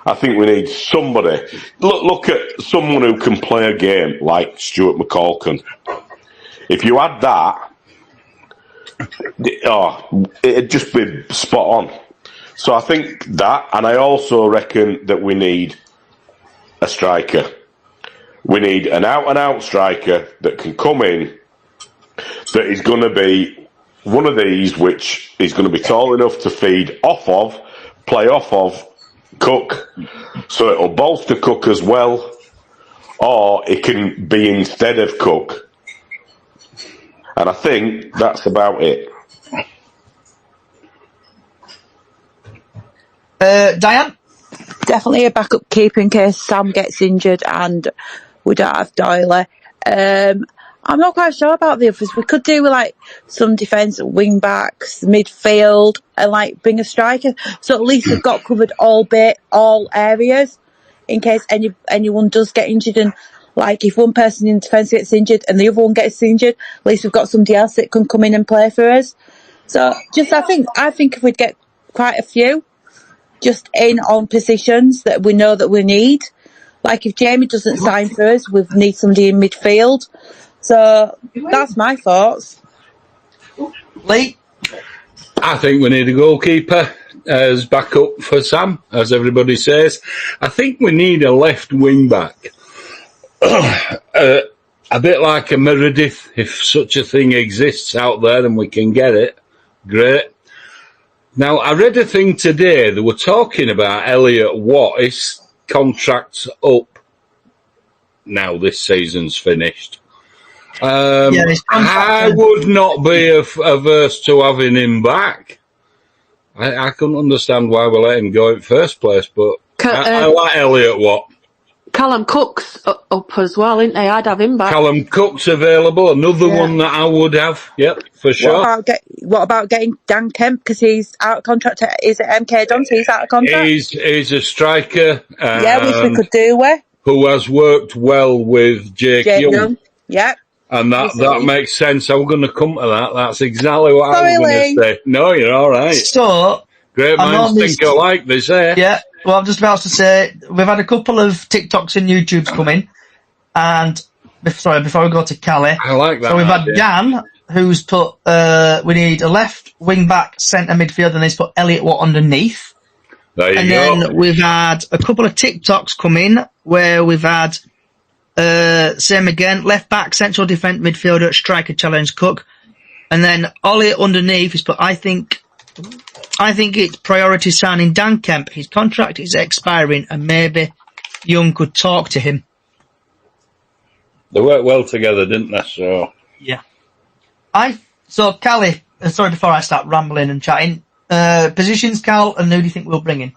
Speaker 11: I think we need somebody. Look at someone who can play a game like Stuart McCalkin. If you had that, it'd just be spot on. So I think that, and I also reckon that we need a striker. We need an out-and-out striker that can come in, that is going to be one of these which is going to be tall enough to feed off of, play off of Cook, so it'll bolster Cook as well, or it can be instead of Cook. And I think that's about it.
Speaker 7: Diane?
Speaker 8: Definitely a backup keeper in case Sam gets injured and we don't have Doyley. I'm not quite sure about the others. We could do with like some defence, wing backs, midfield, and like bring a striker. So at least we've got covered all areas in case anyone does get injured. And like if one person in defence gets injured and the other one gets injured, at least we've got somebody else that can come in and play for us. So I think if we'd get quite a few just in on positions that we know that we need. Like if Jamie doesn't sign for us, we need somebody in midfield. So that's my thoughts.
Speaker 7: Lee?
Speaker 9: I think we need a goalkeeper as backup for Sam, as everybody says. I think we need a left wing back. A bit like a Meredith, if such a thing exists out there and we can get it. Great. Now, I read a thing today, they were talking about Elliot Watt. His contract's up now this season's finished. I would not be averse to having him back. I couldn't understand why we let him go in first place, but I like Elliot Watt.
Speaker 12: Callum Cook's up as well, isn't he? I'd have him back.
Speaker 9: Callum Cook's available, another one that I would have. Yep, for sure.
Speaker 8: What about getting Dan Kemp, because he's out of contract? Is it MK Dons? He's out of contract?
Speaker 9: He's a striker.
Speaker 8: Which we could do with.
Speaker 9: Who has worked well with Jake Young.
Speaker 8: Yeah.
Speaker 9: And that makes sense. I'm going to come to that. That's exactly what I was going to say. No, you're all right.
Speaker 7: So,
Speaker 9: great minds think alike, they say.
Speaker 7: Yeah. Well, I'm just about to say, we've had a couple of TikToks and YouTubes come in. And, before we go to Callie.
Speaker 9: I like that.
Speaker 7: So we've had Dan, who's put, we need a left wing back, centre midfield, and he's put Elliot Watt underneath.
Speaker 9: There you go.
Speaker 7: And then we've had a couple of TikToks come in, where we've had, same again, left back, central defence midfielder, striker challenge Cook. And then Ollie underneath is put, I think it's priority signing Dan Kemp. His contract is expiring and maybe Young could talk to him.
Speaker 9: They worked well together, didn't they? So
Speaker 7: yeah. So Callie, sorry, before I start rambling and chatting, positions, Cal, and who do you think we'll bring in?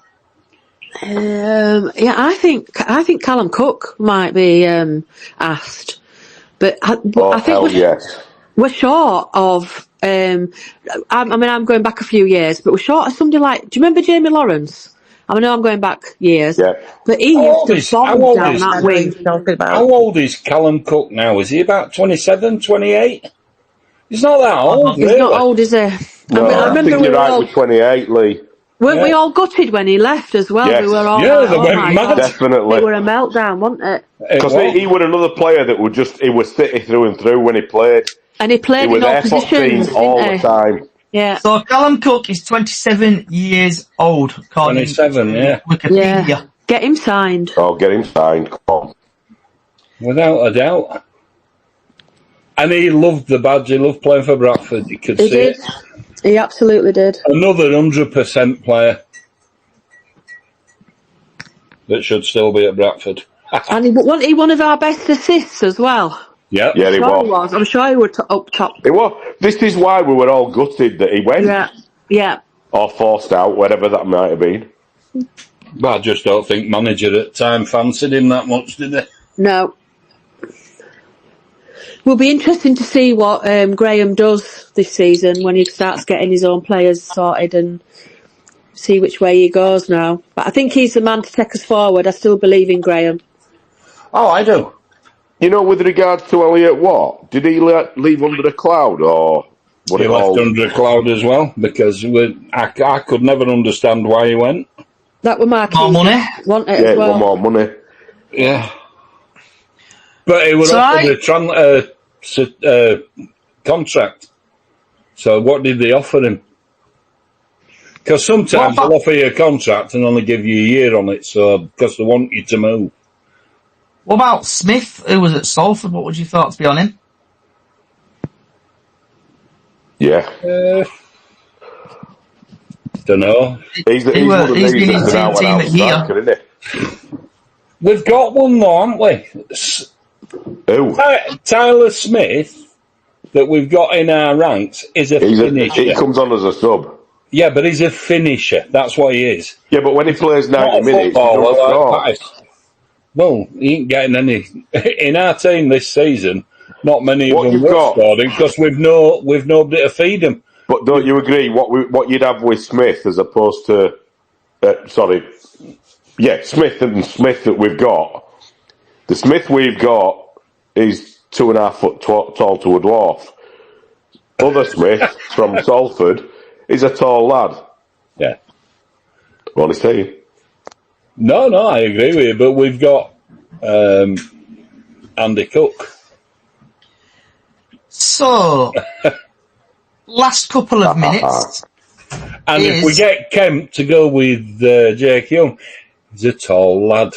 Speaker 12: I think Callum Cook might be asked, but I think we're short of. I'm going back a few years, but we're short of somebody like. Do you remember Jamie Lawrence? I know I'm going back years, but he used to bomb down that wing.
Speaker 9: How old is Callum Cook now? Is he about 27, 28? He's not that old.
Speaker 12: He's not old, is he?
Speaker 11: No, I think you're right with 28, Lee.
Speaker 12: Weren't we all gutted when he left as well?
Speaker 11: Yes.
Speaker 12: We were all
Speaker 9: Yeah,
Speaker 12: like,
Speaker 9: they
Speaker 12: oh
Speaker 9: went
Speaker 12: my
Speaker 9: mad.
Speaker 12: God.
Speaker 11: Definitely.
Speaker 12: It were a meltdown, wasn't it?
Speaker 11: Because he was another player that he was City through and through when he played.
Speaker 12: And he played in all
Speaker 11: there for
Speaker 12: positions,
Speaker 11: team all
Speaker 12: didn't
Speaker 11: the
Speaker 12: he?
Speaker 11: time.
Speaker 12: Yeah.
Speaker 7: So Callum Cook is 27 years old, according
Speaker 9: 27,
Speaker 7: to
Speaker 9: yeah.
Speaker 7: Wikipedia.
Speaker 12: Yeah. Get him signed.
Speaker 11: Oh, get him signed. Come on.
Speaker 9: Without a doubt. And he loved the badge. He loved playing for Bradford. You could
Speaker 12: He
Speaker 9: see
Speaker 12: did.
Speaker 9: it.
Speaker 12: He absolutely did.
Speaker 9: Another 100% player that should still be at Bradford.
Speaker 12: And wasn't he one of our best assists as well?
Speaker 9: Yeah,
Speaker 11: Yeah, he
Speaker 12: Sure he
Speaker 11: was.
Speaker 12: was. I'm sure he was up top.
Speaker 11: It was. This is why we were all gutted that he went.
Speaker 12: Yeah. Yeah.
Speaker 11: Or forced out, whatever that might have been.
Speaker 9: But I just don't think manager at the time fancied him that much, did they?
Speaker 12: No. Will be interesting to see what Graham does this season when he starts getting his own players sorted and see which way he goes now. But I think he's the man to take us forward. I still believe in Graham.
Speaker 9: Oh, I do.
Speaker 11: You know, with regards to Elliot Watt, did he leave under a cloud or what?
Speaker 9: He left under a cloud as well because I could never understand why he went.
Speaker 12: That were Mark.
Speaker 7: More money?
Speaker 12: Want it
Speaker 11: Yeah,
Speaker 12: as well.
Speaker 11: more money.
Speaker 9: Yeah. But he was
Speaker 7: So
Speaker 9: offered a contract. So what did they offer him? Because sometimes they'll offer you a contract and only give you a year on it, so because they want you to move.
Speaker 7: What about Smith, who was at Salford? What would your thoughts be on him?
Speaker 11: Yeah.
Speaker 9: Don't know.
Speaker 11: He's one of
Speaker 7: he's
Speaker 11: these
Speaker 7: been in
Speaker 11: that's an out
Speaker 7: team
Speaker 11: and out
Speaker 7: at here.
Speaker 11: striker, isn't he?
Speaker 9: We've got one though, haven't we?
Speaker 11: Who?
Speaker 9: Tyler Smith, that we've got in our ranks, is a finisher.
Speaker 11: He comes on as a sub.
Speaker 9: Yeah, but he's a finisher. That's what he is.
Speaker 11: Yeah, but when he plays 90 minutes, he
Speaker 9: footballer
Speaker 11: don't score.
Speaker 9: like Pattis. Well, he ain't getting any in our team this season. Not many of them were scoring because we've nobody to feed them.
Speaker 11: But don't you agree? What you'd have with Smith as opposed to, Smith and Smith that we've got. The Smith we've got is 2.5 foot tall to a dwarf. Other Smith from Salford is a tall lad.
Speaker 9: Yeah.
Speaker 11: What he's saying.
Speaker 9: No, I agree with you. But we've got Andy Cook.
Speaker 7: So, last couple of minutes.
Speaker 9: And if we get Kemp to go with Jake Young, he's a tall lad.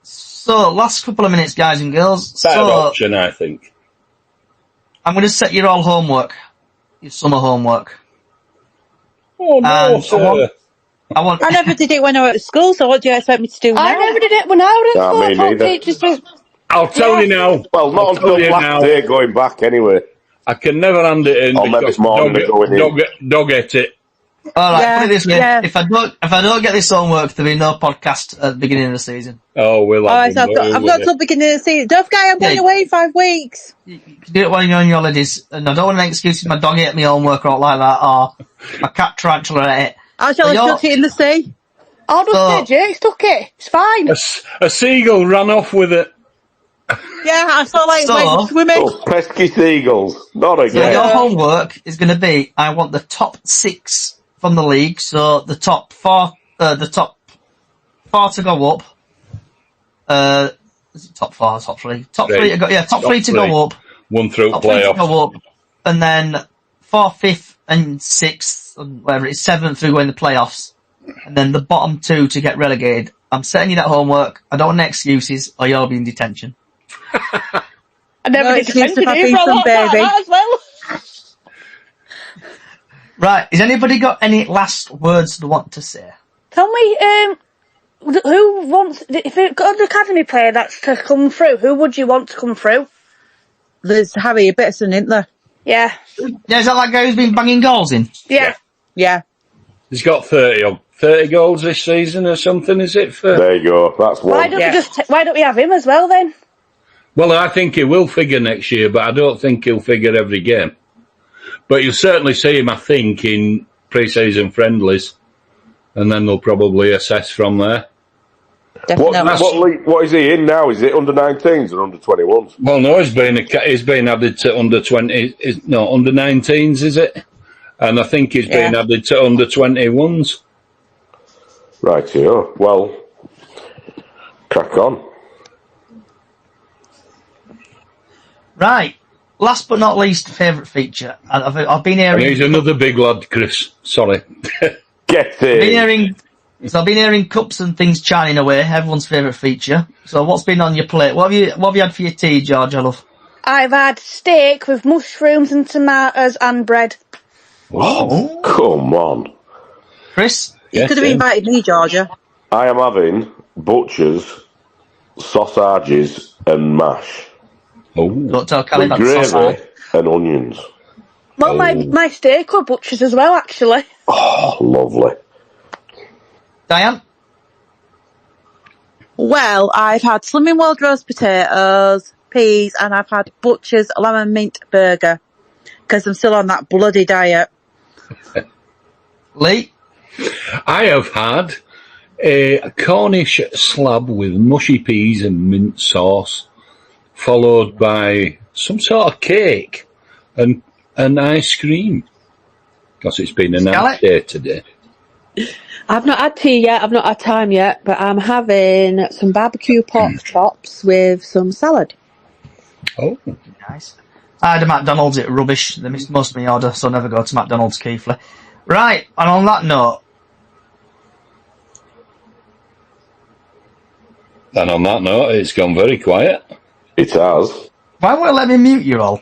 Speaker 7: So, last couple of minutes, guys and girls.
Speaker 9: Better option, I think.
Speaker 7: I'm going to set you all homework. Your summer homework.
Speaker 9: Oh, no, sir.
Speaker 8: I never did it when I was at school, so what do you expect me to do now?
Speaker 10: I never did it when I was at school.
Speaker 11: me neither.
Speaker 9: I'll tell you now.
Speaker 11: Well, not until last day going back anyway.
Speaker 9: I can never hand it in because don't get it.
Speaker 7: All right, put it this way: if I don't get this homework, there'll be no podcast at the beginning of the season.
Speaker 9: Oh, we'll have
Speaker 8: I've got till the beginning of the season. Don't forget, I'm going away in 5 weeks.
Speaker 7: You can do it when you're on your holidays, and I don't want any excuses. My dog ate my homework or like that, or my cat tarantula ate it.
Speaker 8: I shall have stuck it in the sea.
Speaker 10: I'll just say Jake stuck it. It's fine.
Speaker 9: A seagull ran off with it.
Speaker 8: Yeah, I saw like swimming.
Speaker 11: Oh, pesky seagulls. Not again.
Speaker 7: So your homework is going to be: I want the top 6 from the league. So the top 4 to go up. Is it top 4, top 3? Top 3 to go. Yeah, top 3 to go up.
Speaker 9: 1 through
Speaker 7: Top 3 to
Speaker 9: playoff.
Speaker 7: go up, and then 4th, 5th, and 6th, and whatever it is, 7th through going the playoffs, and then the bottom 2 to get relegated. I'm setting you that homework. I don't want any excuses, or you'll be in detention.
Speaker 10: I never did detention either. That as well.
Speaker 7: Right, has anybody got any last words they want to say?
Speaker 10: Tell me, who wants, if you've got an academy player that's to come through, who would you want to come through?
Speaker 8: There's Harry Bitterson, isn't there?
Speaker 10: Yeah.
Speaker 7: Yeah, is that that guy who's been banging goals in?
Speaker 10: Yeah.
Speaker 8: Yeah.
Speaker 9: He's got 30 goals this season or something, is it?
Speaker 11: There you go. That's one.
Speaker 10: Why don't we have him as well then?
Speaker 9: Well, I think he will figure next year, but I don't think he'll figure every game. But you'll certainly see him, I think, in pre-season friendlies, and then they'll probably assess from there.
Speaker 11: What is he in now? Is it under 19s or under 21s?
Speaker 9: Well, no, he's been added to under 20. No, under 19s, is it? And I think he's been added to under 21s.
Speaker 11: Right, yeah. Well, crack on.
Speaker 7: Right. Last but not least, favourite feature. I've been hearing...
Speaker 9: And he's another big lad, Chris. Sorry.
Speaker 11: Get in.
Speaker 7: I've been hearing cups and things chatting away, everyone's favourite feature. So what's been on your plate? What have you had for your tea, George, I love?
Speaker 10: I've had steak with mushrooms and tomatoes and bread.
Speaker 11: Oh, come on.
Speaker 7: Chris?
Speaker 8: You could have invited me, Georgia.
Speaker 11: I am having butchers, sausages and mash.
Speaker 7: Don't tell Callie
Speaker 11: with
Speaker 7: about the sausage.
Speaker 11: gravy and onions.
Speaker 10: Well, my steak were butchers as well, actually.
Speaker 11: Oh, lovely.
Speaker 7: Diane?
Speaker 8: Well, I've had Slimming World roast potatoes, peas, and I've had Butcher's lemon mint burger because I'm still on that bloody diet.
Speaker 7: Lee?
Speaker 9: I have had a Cornish slab with mushy peas and mint sauce, followed by some sort of cake and ice cream. Because it's been a nice day today.
Speaker 12: I've not had tea yet, I've not had time yet, but I'm having some barbecue pork chops with some salad.
Speaker 9: Oh.
Speaker 7: Nice. I had a McDonald's, it rubbish. They missed most of my order, so I'll never go to McDonald's, Keithley. Right, and on that note...
Speaker 9: And on that note, it's gone very quiet.
Speaker 11: It has.
Speaker 7: Why won't you let me mute you all?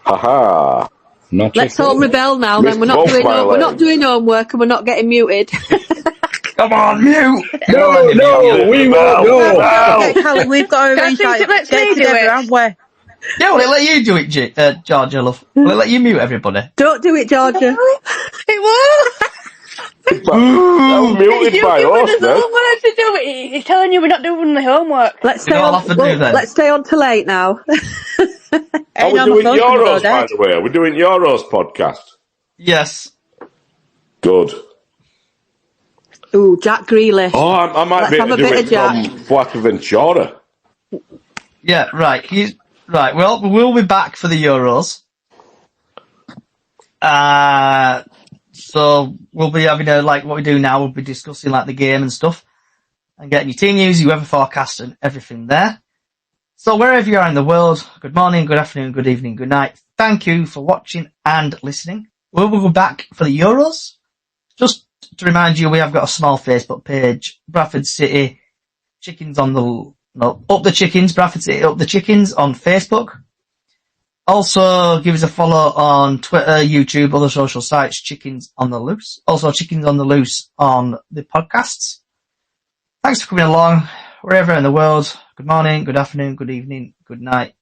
Speaker 11: Ha-ha.
Speaker 12: Let's all rebel now, then. We're not doing homework and we're not getting muted.
Speaker 7: Come on, mute!
Speaker 9: No, we won't go.
Speaker 8: Okay, Callie, we've got to arrange that.
Speaker 10: Let's
Speaker 8: Get
Speaker 10: do
Speaker 8: together,
Speaker 10: it.
Speaker 8: haven't we?
Speaker 7: Yeah, well, let you do it, George, I love. We'll let you mute everybody.
Speaker 12: Don't do it, Georgia.
Speaker 10: It was.
Speaker 11: I'm muted by us,
Speaker 10: There's homework to do it. He's telling you we're not doing the homework.
Speaker 12: Let's stay on till 8 now.
Speaker 11: Are we doing Euros, by the way? Are we doing Euros podcast?
Speaker 7: Yes.
Speaker 11: Good.
Speaker 12: Ooh, Jack Grealish.
Speaker 11: Oh, I might be able to do it from Fuerteventura.
Speaker 7: Yeah, right. Right, well, we'll be back for the Euros. So we'll be having like what we do now, we'll be discussing like the game and stuff. And getting your team news, your weather forecast and everything there. So wherever you are in the world, good morning, good afternoon, good evening, good night. Thank you for watching and listening. We'll go back for the Euros. Just to remind you, we have got a small Facebook page, Bradford City Chickens on the... No, Up the Chickens, Bradford City Up the Chickens on Facebook. Also, give us a follow on Twitter, YouTube, other social sites, Chickens on the Loose. Also, Chickens on the Loose on the podcasts. Thanks for coming along, wherever in the world. Good morning, good afternoon, good evening, good night.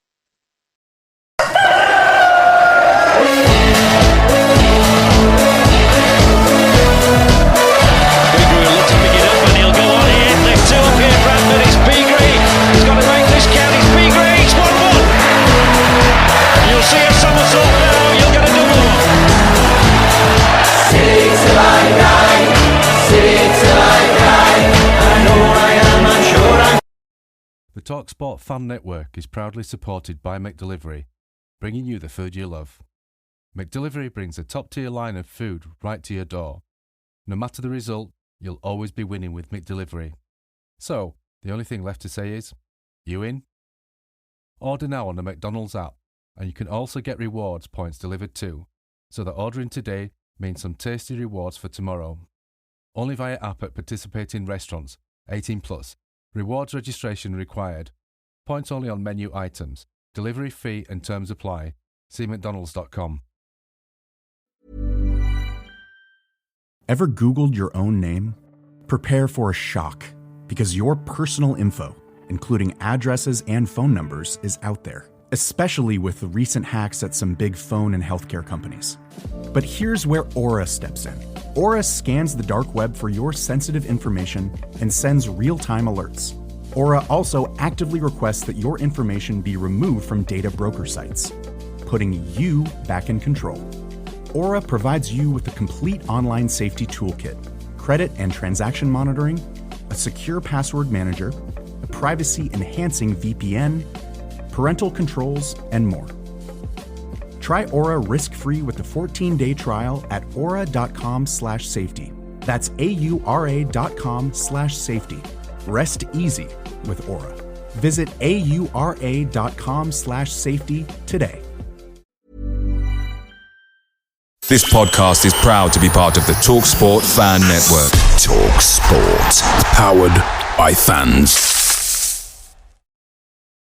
Speaker 5: The TalkSport Fan Network is proudly supported by McDelivery, bringing you the food you love. McDelivery brings a top-tier line of food right to your door. No matter the result, you'll always be winning with McDelivery. So, the only thing left to say is, you in? Order now on the McDonald's app, and you can also get rewards points delivered too, so that ordering today means some tasty rewards for tomorrow. Only via app at participating restaurants, 18+. Rewards registration required. Points only on menu items. Delivery fee and terms apply. See mcdonalds.com.
Speaker 13: Ever Googled your own name? Prepare for a shock, because your personal info, including addresses and phone numbers, is out there, especially with the recent hacks at some big phone and healthcare companies. But here's where Aura steps in. Aura scans the dark web for your sensitive information and sends real-time alerts. Aura also actively requests that your information be removed from data broker sites, putting you back in control. Aura provides you with a complete online safety toolkit, credit and transaction monitoring, a secure password manager, a privacy-enhancing VPN, parental controls, and more. Try Aura risk-free with a 14-day trial at aura.com/safety. That's AURA.com/safety. Rest easy with Aura. Visit AURA.com/safety today.
Speaker 1: This podcast is proud to be part of the TalkSport Fan Network. TalkSport. Powered by fans.